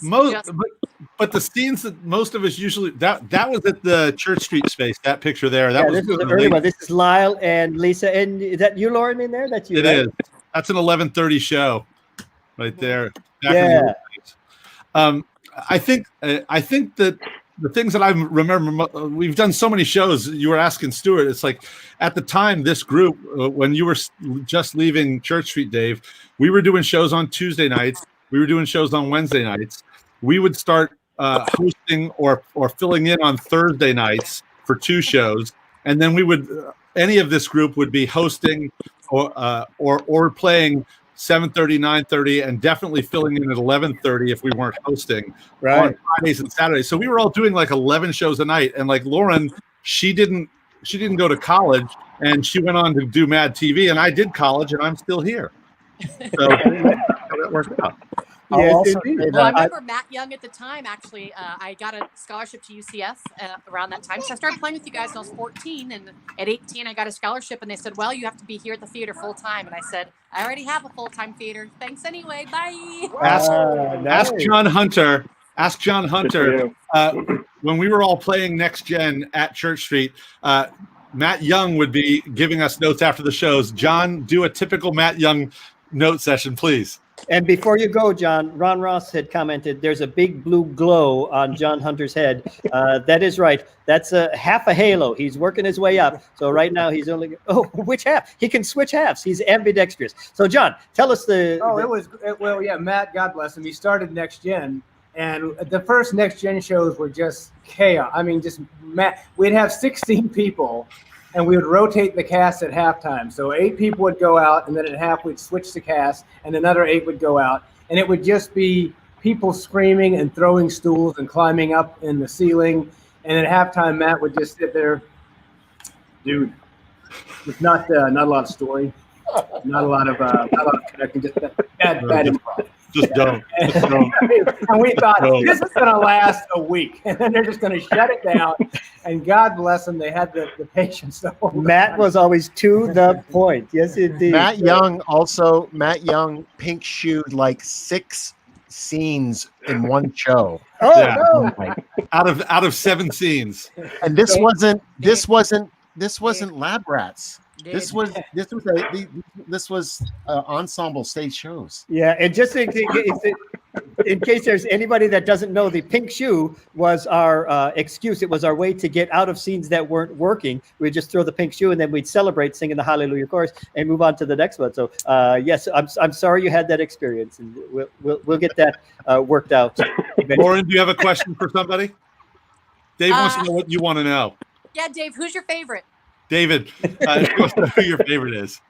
but the scenes that most of us usually that was at the Church Street space. That picture there. That was this is the early one. This is Lyle and Lisa. And is that you, Lauren, in there? That's you. It right? is. That's an 11:30 show, right there. Yeah. I think that the things that I remember, we've done so many shows. You were asking Stuart. It's like at the time, this group, when you were just leaving Church Street, Dave, we were doing shows on Tuesday nights. We were doing shows on Wednesday nights. We would start hosting or filling in on Thursday nights for 2 shows, and then we would any of this group would be hosting or playing 7:30, 9:30, and definitely filling in at 11:30 if we weren't hosting on Fridays and Saturdays. So we were all doing like 11 shows a night. And like Lauren, she didn't go to college, and she went on to do Mad TV, and I did college, and I'm still here. So that worked out. Well, I remember Matt Young at the time. Actually, I got a scholarship to UCF around that time. So I started playing with you guys when I was 14, and at 18, I got a scholarship. And they said, "Well, you have to be here at the theater full time." And I said, "I already have a full-time theater. Thanks anyway. Bye." Ask John Hunter. Ask John Hunter. When we were all playing Next Gen at Church Street, Matt Young would be giving us notes after the shows. John, do a typical Matt Young note session, please. And before you go, John, Ron Ross had commented, there's a big blue glow on John Hunter's head. That is right. That's half a halo. He's working his way up. So right now he's only, which half? He can switch halves. He's ambidextrous. So John, tell us Matt, God bless him. He started Next Gen, and the first Next Gen shows were just chaos. I mean, we'd have 16 people, and we would rotate the cast at halftime. So 8 people would go out, and then at half we'd switch the cast, and another 8 would go out. And it would just be people screaming and throwing stools and climbing up in the ceiling. And at halftime, Matt would just sit there. Dude, it's not a lot of story, not a lot of connecting, just bad improv. Just don't. And we thought, this is going to last a week, and then they're just going to shut it down. And God bless them, they had the patience to hold Matt was always to the point. Yes, indeed. Matt Young pink shoed like 6 scenes in one show. Oh Yeah. no! Out of 7 scenes. And this wasn't Lab Rats. This was ensemble stage shows. Yeah, and just in case there's anybody that doesn't know, the pink shoe was our excuse. It was our way to get out of scenes that weren't working. We'd just throw the pink shoe, and then we'd celebrate singing the Hallelujah chorus and move on to the next one. So yes, I'm sorry you had that experience, and we'll get that worked out. Lauren, do you have a question for somebody? Dave wants to know what you want to know. Yeah, Dave, who's your favorite? David, who your favorite is?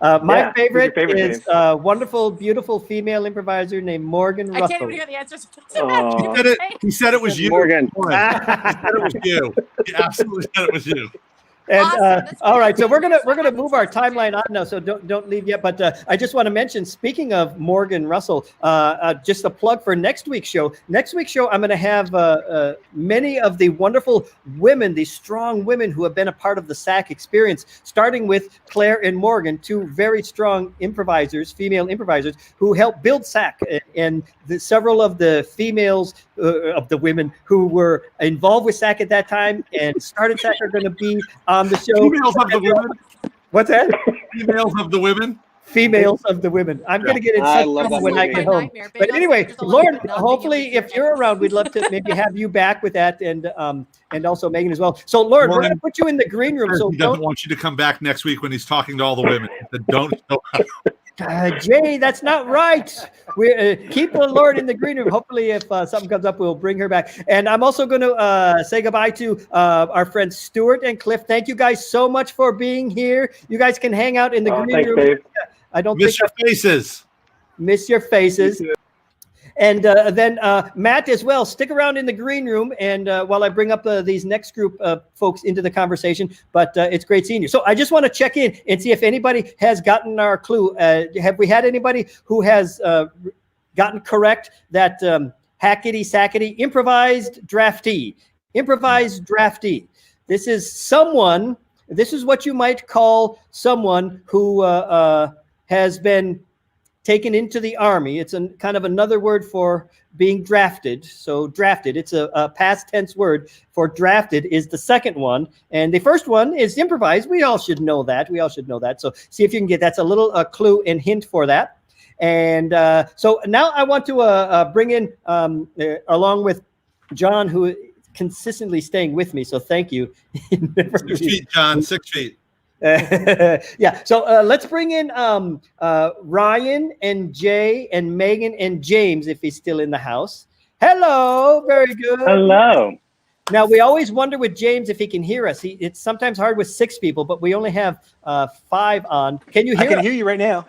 My favorite favorite, is a wonderful, beautiful female improviser named Morgan Russell. I can't even hear the answers. He said it was you. Morgan. He said it was you. He absolutely said it was you. And Awesome. all right, so we're gonna move our timeline on now. So don't leave yet. But I just want to mention, speaking of Morgan Russell, just a plug for next week's show. Next week's show, I'm going to have many of the wonderful women, the strong women who have been a part of the SAK experience, starting with Claire and Morgan, 2 very strong improvisers, female improvisers, who helped build SAK. And several of the females of the women who were involved with SAK at that time and started SAK are going to be on the show. Females of the women. What's that? Females of the women. Females of the women. I'm going to get in I touch love with that them when I movie. get home. But anyway, Lauren, hopefully, if you're around, we'd love to maybe have you back with that, and also Megan as well. So, Lauren, we're going to put you in the green room. So He doesn't want you to come back next week when he's talking to all the women. He said, don't. Jay, that's not right. We keep Lauren in the green room. Hopefully, if something comes up, we'll bring her back. And I'm also going to say goodbye to our friends Stuart and Cliff. Thank you guys so much for being here. You guys can hang out in the green thanks, room. Dave. I don't Miss your faces. Miss your faces. And then Matt as well. Stick around in the green room, and while I bring up these next group of folks into the conversation. But it's great seeing you. So I just want to check in and see if anybody has gotten our clue. Have we had anybody who has gotten correct that hackety sackety improvised draftee? Improvised draftee. This is someone. This is what you might call someone who has been taken into the Army. It's a kind of another word for being drafted. So drafted, it's a past tense word for drafted is the second one. And the first one is improvised. We all should know that. So see if you can get, that's a little clue and hint for that. And so now I want to bring in, along with John, who is consistently staying with me. So thank you. 6 feet, John, 6 feet. Yeah, so let's bring in Ryan and Jay and Megan and James if he's still in the house. Hello, very good. Hello. Now we always wonder with James if he can hear us. It's sometimes hard with 6 people, but we only have 5 on. Can you hear? I can hear you right now.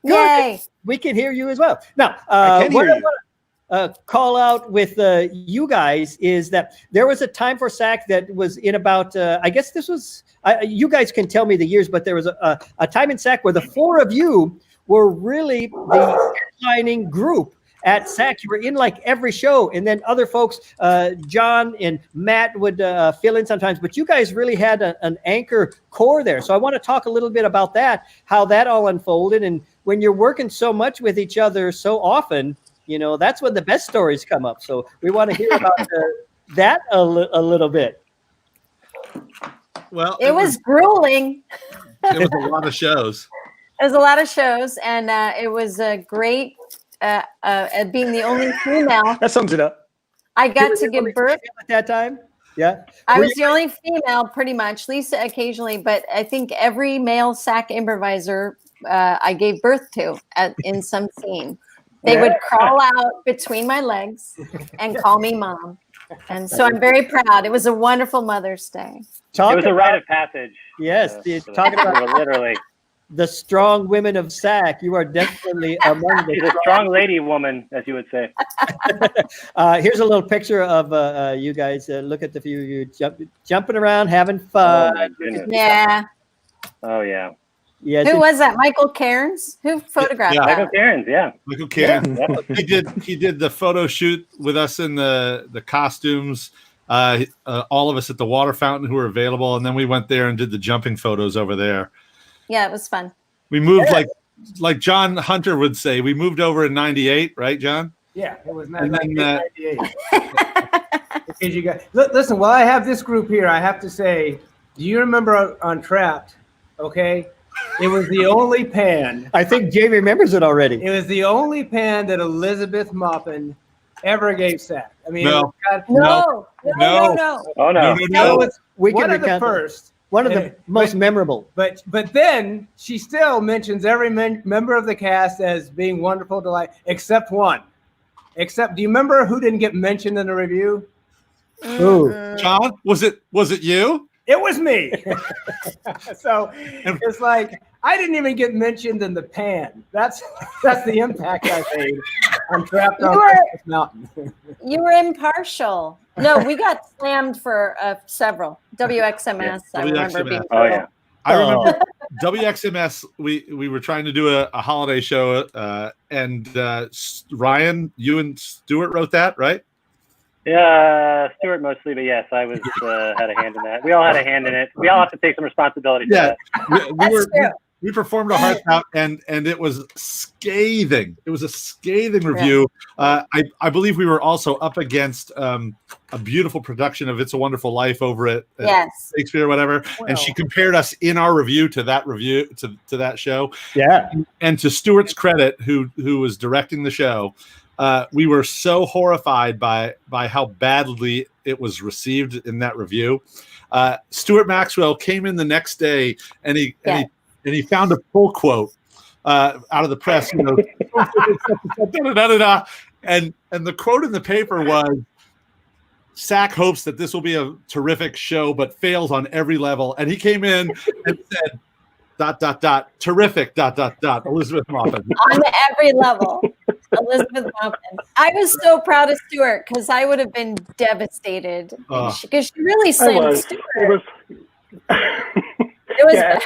Good. Yay. We can hear you as well. Now I can hear you. Call out with you guys is that there was a time for SAK that was in about I guess this was you guys can tell me the years, but there was a time in SAK where the 4 of you were really the headlining group at SAK. You were in like every show, and then other folks, John and Matt would fill in sometimes, but you guys really had an anchor core there. So I want to talk a little bit about that, how that all unfolded, and when you're working so much with each other so often, you know, that's when the best stories come up. So we want to hear about that a little bit. Well, It was grueling. It was a lot of shows. It was a lot of shows, and it was a great being the only female. That sums it up. I got to give birth at that time. Yeah, I was the only female, pretty much. Lisa occasionally, but I think every male SAK improviser I gave birth to in some scene. They would crawl out between my legs and call me mom. And so I'm very proud. It was a wonderful Mother's Day. It was a rite of passage. Yes, talking about literally the strong women of SAK. You are definitely among the She's a strong lady woman, as you would say. Here's a little picture of you guys. Look at the few of you jumping around, having fun. Oh, my goodness. Yeah. Oh, yeah. Yes, Who was that? Michael Cairns? Who photographed that? Michael Cairns, yeah. Michael Cairns. He did the photo shoot with us in the costumes. All of us at the water fountain who were available, and then we went there and did the jumping photos over there. Yeah, it was fun. We moved like John Hunter would say. We moved over in '98, right, John? Yeah, it was And then, 1998. Because you got listen. While I have this group here, I have to say, do you remember on Trapped? Okay, it was the only pan. I think Jay remembers it already. It was the only pan that Elizabeth Moppin ever gave SAK. I mean, No. No. Oh no. That was We can one of the recount it. first. One of the most memorable. But then she still mentions every member of the cast as being wonderful, delight, except one. Except, do you remember who didn't get mentioned in the review? Who? John, was it you? It was me. So it's like I didn't even get mentioned in the pan. That's the impact I made on Trapped on Christmas Mountain. You were impartial. No, we got slammed for several. WXMS, I remember being. Oh yeah. I remember WXMS. We were trying to do a holiday show, and Ryan, you and Stuart wrote that, right? Yeah, Stuart mostly, but yes, I was had a hand in that. We all had a hand in it. We all have to take some responsibility for Yeah, that. we performed our hearts out, and it was scathing. It was a scathing review. I believe we were also up against a beautiful production of It's a Wonderful Life over at Shakespeare or whatever, and she compared us in our review to that to that show. Yeah, and to Stuart's credit, who was directing the show. We were so horrified by how badly it was received in that review. Stuart Maxwell came in the next day and he found a pull quote out of the press, and the quote in the paper was, "SAK hopes that this will be a terrific show, but fails on every level." And he came in and said, ... terrific ... Elizabeth Moppin. On every level. Elizabeth Moppin. I was so proud of Stuart because I would have been devastated because she really slammed Stuart. It was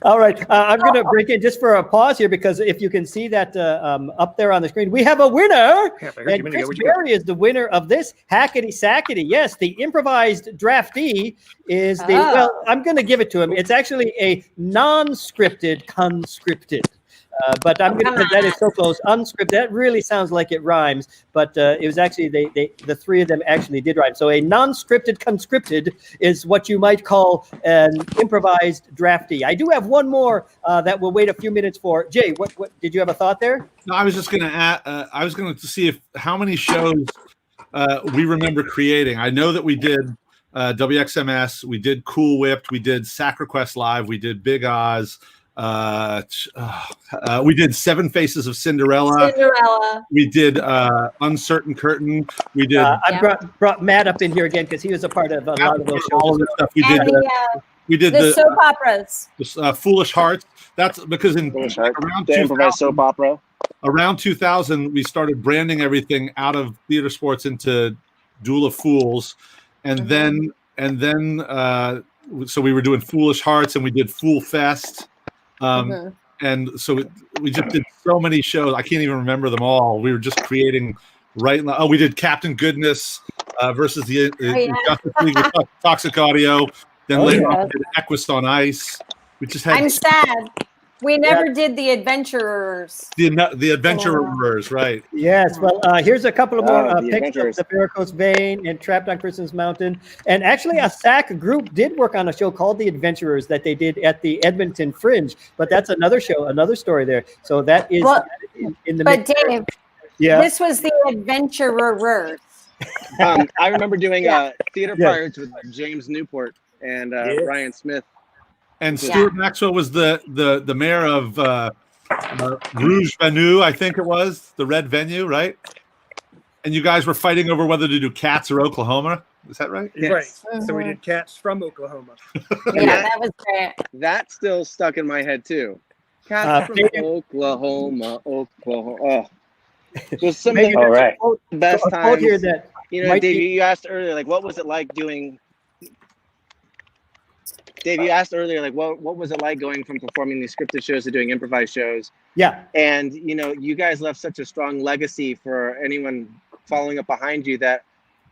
All right, I'm going to break in just for a pause here because if you can see that up there on the screen, we have a winner. And Chris Berry is the winner of this Hackety Sackety. Yes, the improvised draftee is the, well, I'm going to give it to him. It's actually a non-scripted conscripted. But I'm going to, that is so close. Unscripted, that really sounds like it rhymes, but it was actually, the three of them actually did rhyme. So a non-scripted conscripted is what you might call an improvised draftee. I do have one more that we'll wait a few minutes for. Jay, what did you have a thought there? No, I was just going to add, I was going to see how many shows we remember creating. I know that we did WXMS, we did Cool Whipped, we did SAK Request Live, we did Big Oz. We did Seven Faces of Cinderella. We did Uncertain Curtain. We did. I brought Matt up in here again because he was a part of a lot of those shows. All of the stuff we did. The soap operas. Foolish Hearts. That's because around improvised soap opera. Around 2000, we started branding everything out of theater sports into Duel of Fools, and then so we were doing Foolish Hearts and we did Fool Fest. And so we just did so many shows. I can't even remember them all. We were just creating we did Captain Goodness versus the Justice League with Toxic Audio. Then later on, we did Equus on Ice. We just had. I'm sad. We never did the Adventurers. The Adventurers, right? Yes. Well, here's a couple of more pictures of the Varicose Vein and Trapped on Christmas Mountain. And actually, a SAK group did work on a show called The Adventurers that they did at the Edmonton Fringe. But that's another show, another story there. So that is in the. But Dave, this was the Adventurers. I remember doing Theater Pirates with James Newport and Ryan Smith. And Stuart Maxwell was the mayor of Rouge Venue, I think it was, the red venue, right? And you guys were fighting over whether to do Cats or Oklahoma. Is that right? Yes. Right. So we did Cats from Oklahoma. Yeah, that was great. That's still stuck in my head too. Cats from Oklahoma. Oh. There's something. All right. Best times. Here that Dave, you asked earlier, like, what was it like doing? Dave, you asked earlier, like, what was it like going from performing these scripted shows to doing improvised shows? Yeah. And, you guys left such a strong legacy for anyone following up behind you that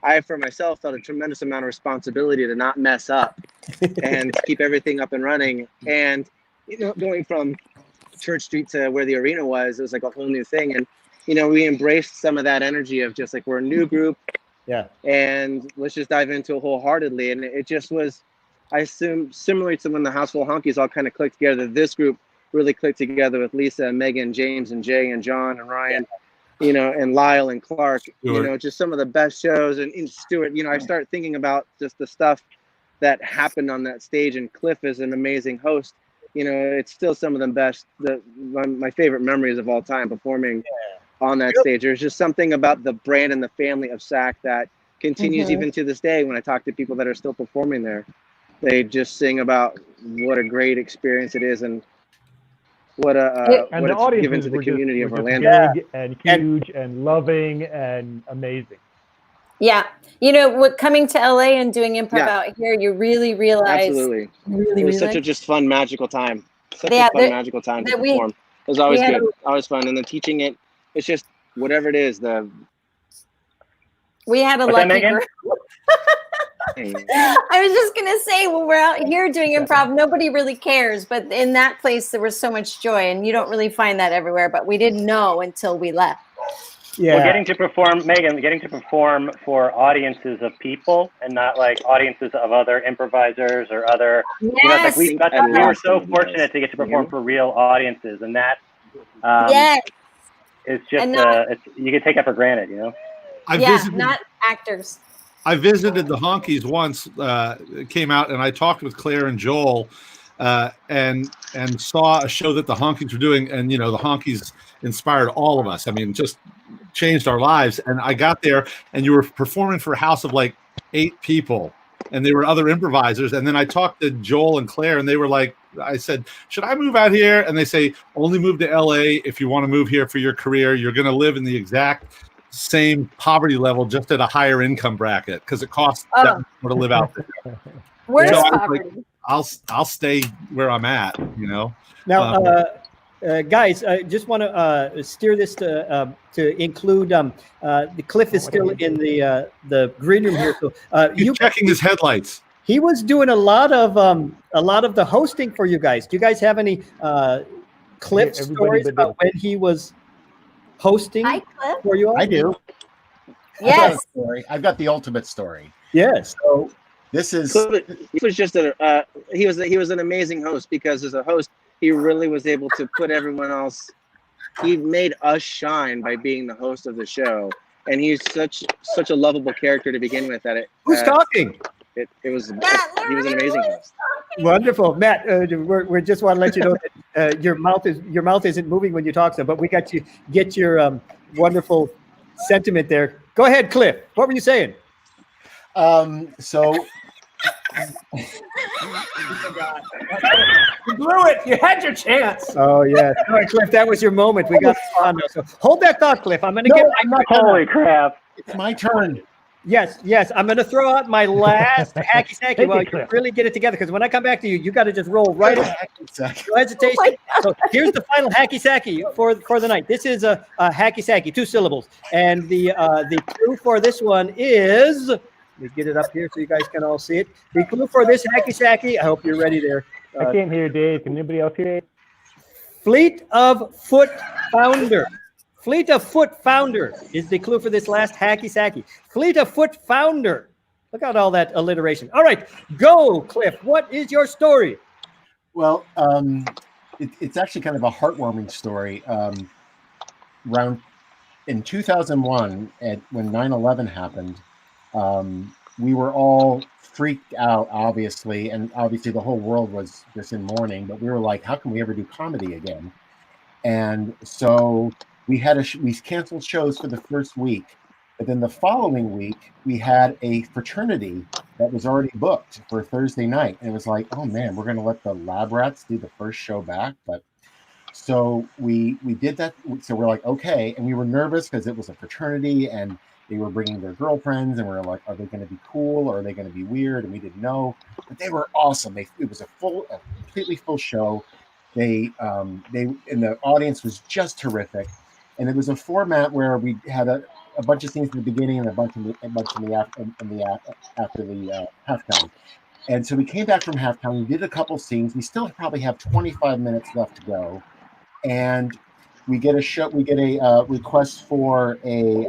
I, for myself, felt a tremendous amount of responsibility to not mess up and keep everything up and running. And, going from Church Street to where the arena was, it was like a whole new thing. And you know, we embraced some of that energy of just like, we're a new group. Yeah. And let's just dive into it wholeheartedly. And it just was, I assume, similar to when the House Full of Honkies all kind of clicked together. This group really clicked together with Lisa and Megan, James and Jay and John and Ryan, you know, and Lyle and Clark, you know, just some of the best shows. And Stuart, you know, I start thinking about just the stuff that happened on that stage. And Cliff is an amazing host. You know, it's still some of the best, my favorite memories of all time performing on that stage. There's just something about the brand and the family of SAK that continues even to this day. When I talk to people that are still performing there, they just sing about what a great experience it is and what and what the it's given audiences to the were community just, of were just Orlando. big and huge and loving and amazing. Yeah, you know, what, coming to LA and doing improv out here, you really realize. Absolutely. Really it was realize. such a just fun, magical time. Such Yeah, a fun, magical time to perform. It was always good, always fun. And then teaching it, it's just whatever it is. We had a What's that, lucky Megan? group. I was just gonna say, when we're out here doing improv, nobody really cares. But in that place, there was so much joy, and you don't really find that everywhere. But we didn't know until we left. Yeah. Well, getting to perform, Megan, getting to perform for audiences of people and not like audiences of other improvisers or other, you know, it's like we were so fortunate to get to perform for real audiences, and that it's just you can take that for granted, you know. Not actors. I visited the Honkies once, came out, and I talked with Claire and Joel, and saw a show that the Honkies were doing, and you know, the Honkies inspired all of us. I mean, just changed our lives. And I got there, and you were performing for a house of like 8 people, and they were other improvisers. And then I talked to Joel and Claire, and they were like, I said, should I move out here? And they say, only move to LA if you want to move here for your career. You're going to live in the exact same poverty level, just at a higher income bracket, because it costs that much more to live out there. Where's so poverty? Like, I'll stay where I'm at, you know. Now, guys, I just want to steer this to include the Cliff is still in the green room here. So he's checking his headlights. He was doing a lot of the hosting for you guys. Do you guys have any Cliff stories about when he was hosting for you all? I do. Yes. I've got the ultimate story. Yes. So this is. He was just he was an amazing host, because as a host, he really was able to put everyone else. He made us shine by being the host of the show, and he's such a lovable character to begin with. That who's talking? It was he was an amazing host. Wonderful, Matt. We just want to let you know that your mouth isn't moving when you talk, but we got to get your wonderful sentiment there. Go ahead, Cliff. What were you saying? So. You blew it. You had your chance. Oh yeah. All right, Cliff, that was your moment. We got on now. So hold that thought, Cliff. I'm gonna Holy crap. It's my turn. Yes. I'm gonna throw out my last hacky sacky while you really get it together, because when I come back to you, you got to just roll right in. No hesitation. So here's the final hacky sacky for the night. This is a hacky sacky, 2 syllables, and the clue for this one is. Let me get it up here so you guys can all see it. The clue for this hacky sacky. I hope you're ready there. I can't hear Dave. Can anybody else hear Dave? Fleet of Foot Founder. Fleet of Foot Founder is the clue for this last hacky sacky. Fleet of Foot Founder. Look at all that alliteration. All right, go, Cliff. What is your story? Well, it's actually kind of a heartwarming story. Around in 2001, when 9/11 happened, we were all freaked out, obviously, and obviously the whole world was just in mourning, but we were like, how can we ever do comedy again? And so we canceled shows for the first week, but then the following week we had a fraternity that was already booked for Thursday night, and it was like, oh man, we're going to let the lab rats do the first show back. But so we did that. So we're like, okay, and we were nervous because it was a fraternity and they were bringing their girlfriends, and we were like, are they going to be cool or are they going to be weird? And we didn't know, but they were awesome. It was a completely full show. And the audience was just terrific. And it was a format where we had a bunch of scenes in the beginning and a bunch in the after the halftime. And so we came back from halftime. We did a couple scenes. We still probably have 25 minutes left to go. And we get a request for a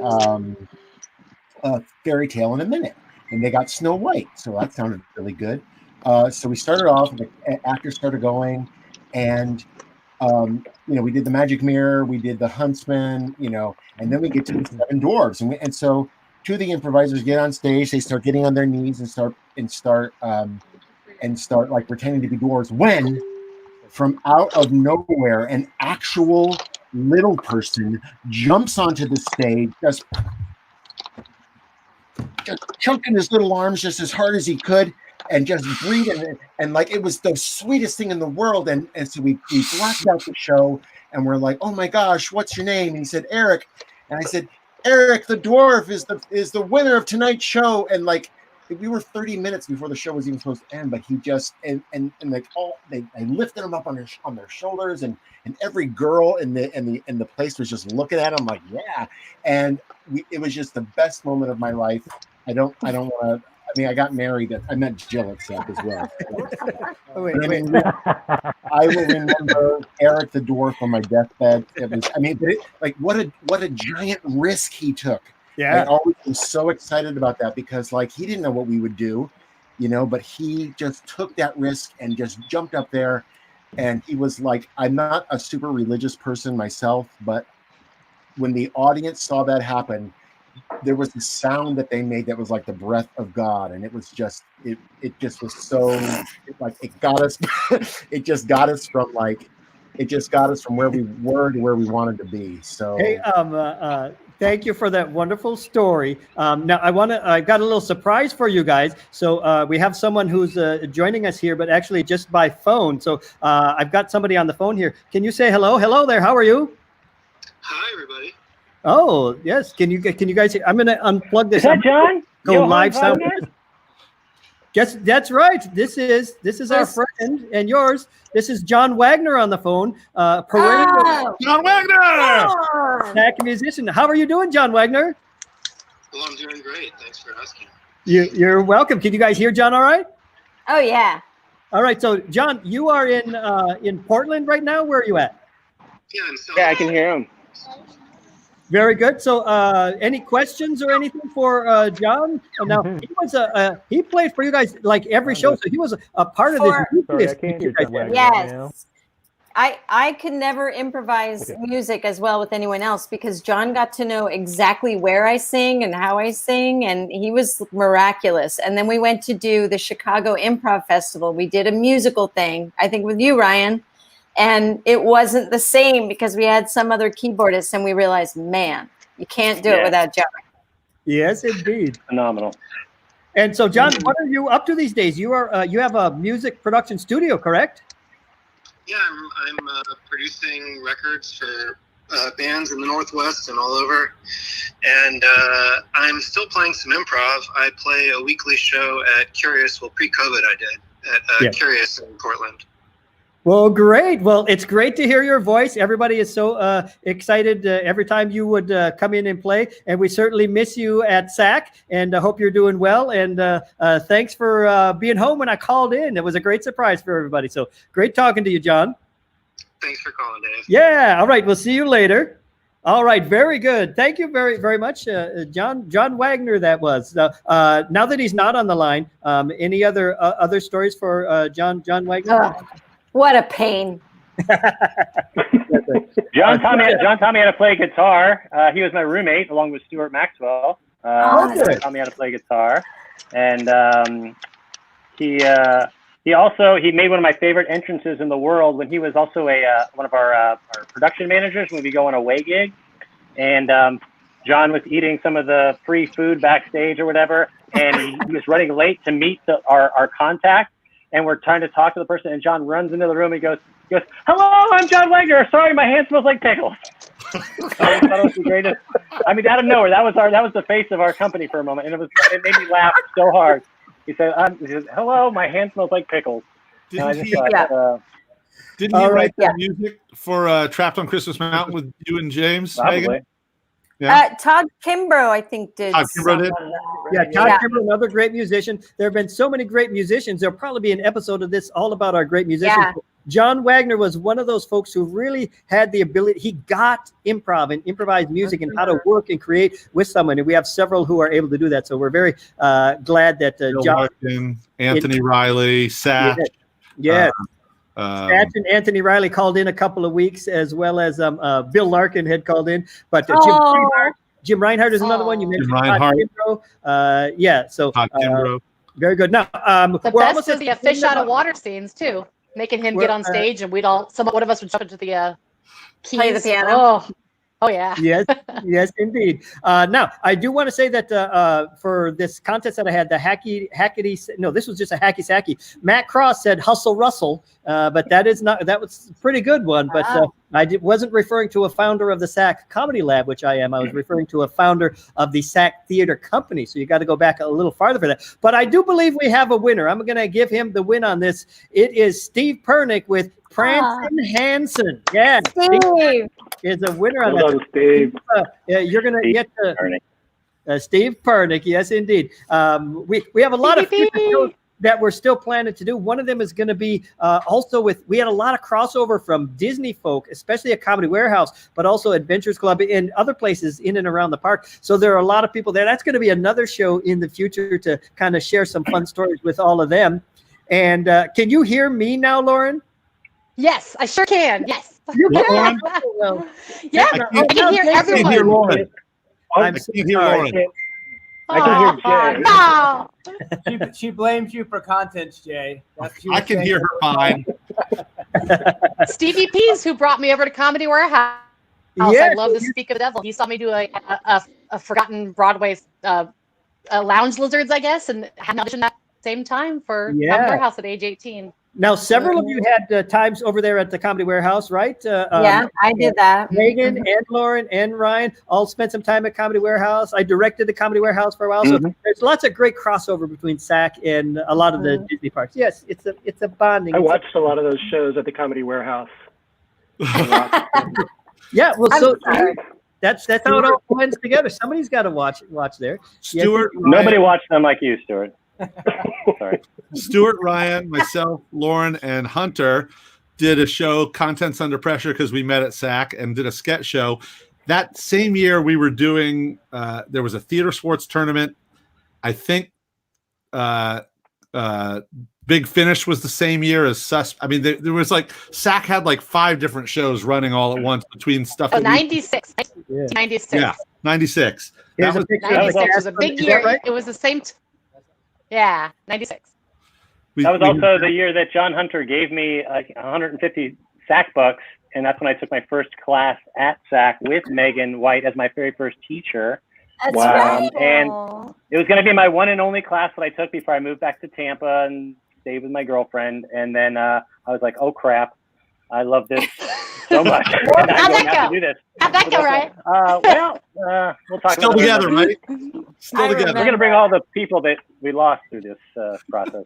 fairy tale in a minute, and they got Snow White, so that sounded really good. So we started off, the actors started going, and we did the magic mirror, we did the huntsman, and then we get to the seven dwarves, and so two of the improvisers get on stage, they start getting on their knees and start like pretending to be dwarves, when from out of nowhere an actual little person jumps onto the stage, just chunking his little arms just as hard as he could, and just breathing, and like it was the sweetest thing in the world. And so we blacked out the show, and we're like, oh my gosh, what's your name? And he said, Eric. And I said, Eric the dwarf is the winner of tonight's show. And like we were 30 minutes before the show was even supposed to end, but he just and like they lifted him up on their shoulders, and every girl in the place was just looking at him like, yeah. And it was just the best moment of my life. I don't want to. I mean, I got married. I met Jill at SAK as well. I will remember Eric the dwarf on my deathbed. It was, what a giant risk he took. Yeah, I always was so excited about that, because like he didn't know what we would do, but he just took that risk and just jumped up there. And he was like, I'm not a super religious person myself, but when the audience saw that happen, there was a sound that they made that was like the breath of God, and it was just it just was so it got us it just got us from where we were to where we wanted to be. So hey, thank you for that wonderful story. Now I got a little surprise for you guys. So we have someone who's joining us here, but actually just by phone. So I've got somebody on the phone here. Can you say hello? Hello there. How are you? Hi, everybody. Oh, yes. Can you guys hear? I'm going to unplug this. Is that John? Go live sound. Yes, that's right. This is our friend and yours. This is John Wagner on the phone. John Wagner! SAK musician. How are you doing, John Wagner? Well, I'm doing great. Thanks for asking. You're welcome. Can you guys hear John all right? Oh, yeah. All right. So, John, you are in Portland right now. Where are you at? Yeah, I can hear him. Very good. So, any questions or anything for John? Now, he played for you guys like every show, so he was a part of this. Sorry, I can't hear John Wagner yes. right now. I could never improvise music as well with anyone else, because John got to know exactly where I sing and how I sing, and he was miraculous. And then we went to do the Chicago Improv Festival. We did a musical thing, I think with you, Ryan. And it wasn't the same because we had some other keyboardist, and we realized, man, you can't do it without John. Yes, indeed. Phenomenal. And so, John, what are you up to these days? You have a music production studio, correct? Yeah, I'm producing records for bands in the Northwest and all over. And I'm still playing some improv. I play a weekly show at Curious. Well, pre-COVID I did at Curious in Portland. Well, great. Well, it's great to hear your voice. Everybody is so excited every time you would come in and play. And we certainly miss you at SAK, and I hope you're doing well. And thanks for being home when I called in. It was a great surprise for everybody. So great talking to you, John. Thanks for calling, Dave. Yeah. All right. We'll see you later. All right. Very good. Thank you very, very much, John Wagner. That was. Now that he's not on the line, any other stories for John Wagner? Oh. What a pain. John taught me how to play guitar. He was my roommate along with Stuart Maxwell. He taught me how to play guitar. And he made one of my favorite entrances in the world when he was also one of our production managers when we go on a away gig. And John was eating some of the free food backstage or whatever, and he was running late to meet our contact. And we're trying to talk to the person, and John runs into the room and goes, "Hello, I'm John Wagner. Sorry, my hand smells like pickles." I thought it was the greatest. I mean, out of nowhere, that was the face of our company for a moment, and it made me laugh so hard. He said, "Hello, my hand smells like pickles." Didn't he write the music for "Trapped on Christmas Mountain" with you and James? Probably. Megan? Yeah. Todd Kimbrough, I think, did. Todd Kimbrough did? Yeah, Todd Kimbrough, another great musician. There have been so many great musicians. There'll probably be an episode of this all about our great musicians. John Wagner was one of those folks who really had the ability. He got improv and improvised music and how to work and create with someone. And we have several who are able to do that. So we're very glad that John, Larkin, Anthony Riley, Satch. Yes. Satch and Anthony Riley called in a couple of weeks, as well as Bill Larkin had called in. But Jim Reinhardt is another one. You mentioned Todd Kimbrough. Yeah, so Todd Kimbrough. Very good. Now, the best is the fish out of water scenes too, making him get on stage, and we'd all, one of us would jump into the keys. Play the piano. Oh yeah. Yes, yes, indeed. Now, I do want to say that for this contest that I had, this was just a hacky sacky. Matt Cross said Hustle Russell, but that was a pretty good one. But wasn't referring to a founder of the SAK Comedy Lab, which I am. I was referring to a founder of the SAK Theater Company. So you got to go back a little farther for that. But I do believe we have a winner. I'm going to give him the win on this. It is Steve Pernick with Prancin' Hansen. Yeah, Steve is a winner on that. Steve. You're going to get Steve Pernick. Yes, indeed. We have a lot of future shows that we're still planning to do. One of them is going to be we had a lot of crossover from Disney folk, especially at Comedy Warehouse, but also Adventures Club and other places in and around the park. So there are a lot of people there. That's going to be another show in the future to kind of share some fun stories with all of them. And can you hear me now, Lauren? Yes, I sure can. Yes. You can. Yeah, I can hear everyone. I can't hear Lauren. I'm I can't hear Lauren. I can hear Jay. She blames you for contents, Jay. I can hear her fine. Stevie Pease, who brought me over to Comedy Warehouse. Yes. I love to speak of the devil. He saw me do a forgotten Broadway Lounge Lizards, I guess, and had an audition that same time for Comedy Warehouse at age 18. Now, several of you had times over there at the Comedy Warehouse, right? Yeah, I did that. Megan and Lauren and Ryan all spent some time at Comedy Warehouse. I directed the Comedy Warehouse for a while, so there's lots of great crossover between SAK and a lot of the Disney parks. Yes, it's a bonding. I watched a lot of those shows at the Comedy Warehouse. Yeah, well, that's how it all blends together. Somebody's got to watch there. Stuart, Nobody watched them like you, Stuart. Sorry. Stuart, Ryan, myself, Lauren, and Hunter did a show, Contents Under Pressure, because we met at SAK, and did a sketch show. That same year, we were doing, there was a theater sports tournament. I think Big Finish was the same year as I mean, there was SAK had 5 different shows running all at once between stuff. 96. 96. Yeah, 96. That was 96 was a big year. Right? It was the same. Yeah, 96. That was also the year that John Hunter gave me 150 SAK bucks, and that's when I took my first class at SAK with Megan White as my very first teacher. That's right. And it was going to be my one and only class that I took before I moved back to Tampa and stayed with my girlfriend. And then I was like, oh crap, I love this so much. How'd that go? To do this. How'd that go, right? We'll talk Still about together, it. right? Still together. We're going to bring all the people that we lost through this process.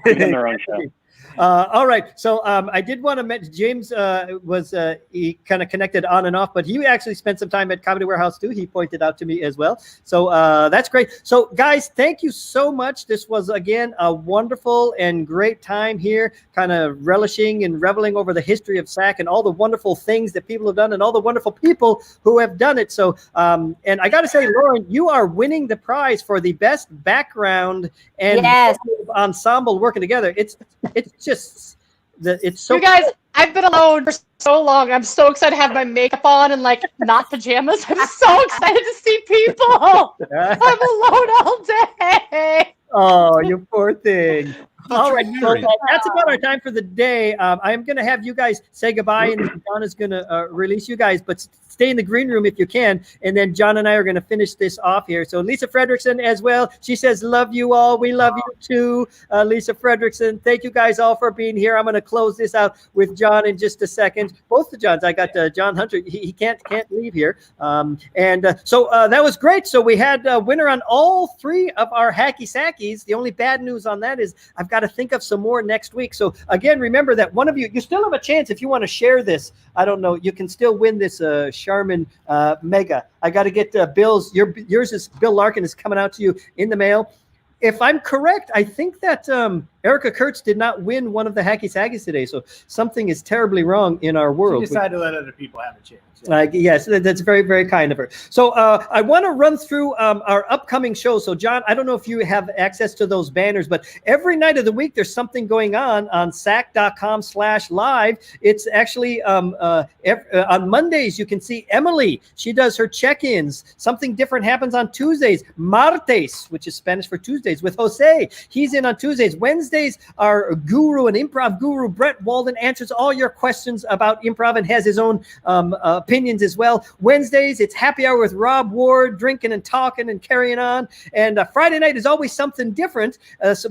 Give them their own show. All right. So I did want to mention James he kind of connected on and off, but he actually spent some time at Comedy Warehouse too. He pointed out to me as well. So that's great. So guys, thank you so much. This was again a wonderful and great time here, kind of relishing and reveling over the history of SAK and all the wonderful things that people have done and all the wonderful people who have done it. So and I got to say, Lauren, you are winning the prize for the best background and ensemble working together. It's so. You guys, I've been alone for so long. I'm so excited to have my makeup on and not pajamas. I'm so excited to see people. I'm alone all day. Oh, you poor thing. All right, so that's about our time for the day. I'm going to have you guys say goodbye, and John is going to release you guys, but stay in the green room if you can, and then John and I are going to finish this off here. So Lisa Fredrickson as well. She says, love you all. We love you too, Lisa Fredrickson. Thank you guys all for being here. I'm going to close this out with John in just a second. Both the Johns. I got John Hunter. He can't leave here. So that was great. So we had a winner on all 3 of our hacky sackies. The only bad news on that is I've got to think of some more next week. So again, remember that one of you still have a chance if you want to share this. I don't know. You can still win this Charmin Mega. I got to get Bill's. Yours is Bill Larkin is coming out to you in the mail. If I'm correct, I think that Erica Kurtz did not win one of the Hacky Sackies today, so something is terribly wrong in our world. She decided to let other people have a chance. Yes, that's very, very kind of her. So I want to run through our upcoming shows. So, John, I don't know if you have access to those banners, but every night of the week, there's something going on SAK.com/live. It's actually on Mondays, you can see Emily. She does her check-ins. Something different happens on Tuesdays. Martes, which is Spanish for Tuesdays, with Jose. He's in on Tuesdays. Wednesdays, our guru and improv guru, Brett Walden, answers all your questions about improv and has his own opinions as well. Wednesdays, it's happy hour with Rob Ward, drinking and talking and carrying on. And Friday night is always something different.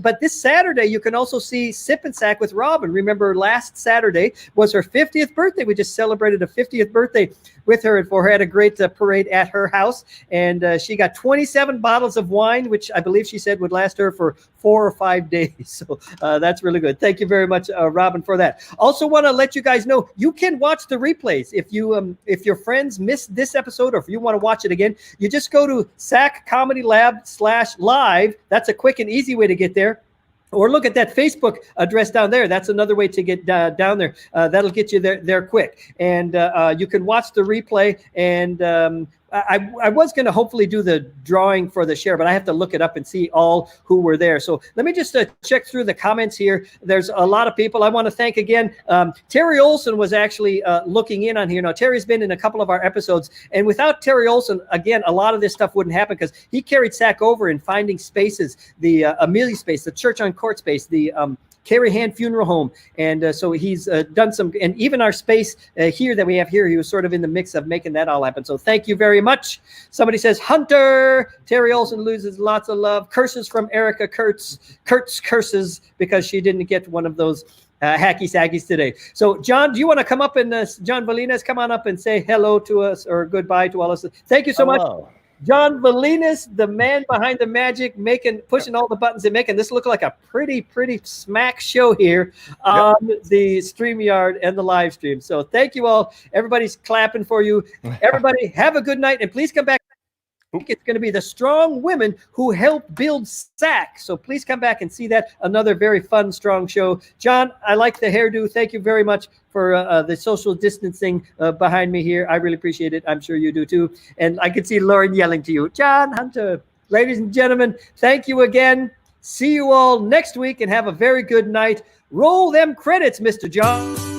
But this Saturday, you can also see Sip and Sack with Robin. Remember, last Saturday was her 50th birthday. We just celebrated a 50th birthday with her and for her. Had a great parade at her house. And she got 27 bottles of wine, which I believe she said would last her for 4 or 5 days. So that's really good. Thank you very much, Robin, for that. Also want to let you guys know you can watch the replays. If your friends missed this episode or if you want to watch it again, you just go to SAK Comedy Lab/live. That's a quick and easy way to get there. Or look at that Facebook address down there. That's another way to get down there. That'll get you there quick. And you can watch the replay. And I was going to hopefully do the drawing for the share, but I have to look it up and see all who were there. So let me just check through the comments here. There's a lot of people. I want to thank again. Terry Olson was actually looking in on here. Now, Terry's been in a couple of our episodes. And without Terry Olson, again, a lot of this stuff wouldn't happen because he carried SAK over in finding spaces, the Amelia space, the Church on Court space, the Carrie Hand Funeral Home. And so he's done some, and even our space here that we have here, he was sort of in the mix of making that all happen. So thank you very much. Somebody says, Hunter, Terry Olson loses lots of love. Curses from Erica Kurtz. Kurtz curses because she didn't get one of those hacky sackies today. So John, do you want to come up and, John Valinas, come on up and say hello to us or goodbye to all of us. Thank you so much. John Valinas, the man behind the magic, pushing all the buttons and making this look like a pretty smack show here on the StreamYard and the live stream. So thank you all. Everybody's clapping for you. Everybody have a good night and please come back. It's going to be the strong women who helped build SAK. So please come back and see that. Another very fun, strong show. John, I like the hairdo. Thank you very much for the social distancing behind me here. I really appreciate it. I'm sure you do too. And I can see Lauren yelling to you. John, Hunter, ladies and gentlemen, thank you again. See you all next week and have a very good night. Roll them credits, Mr. John.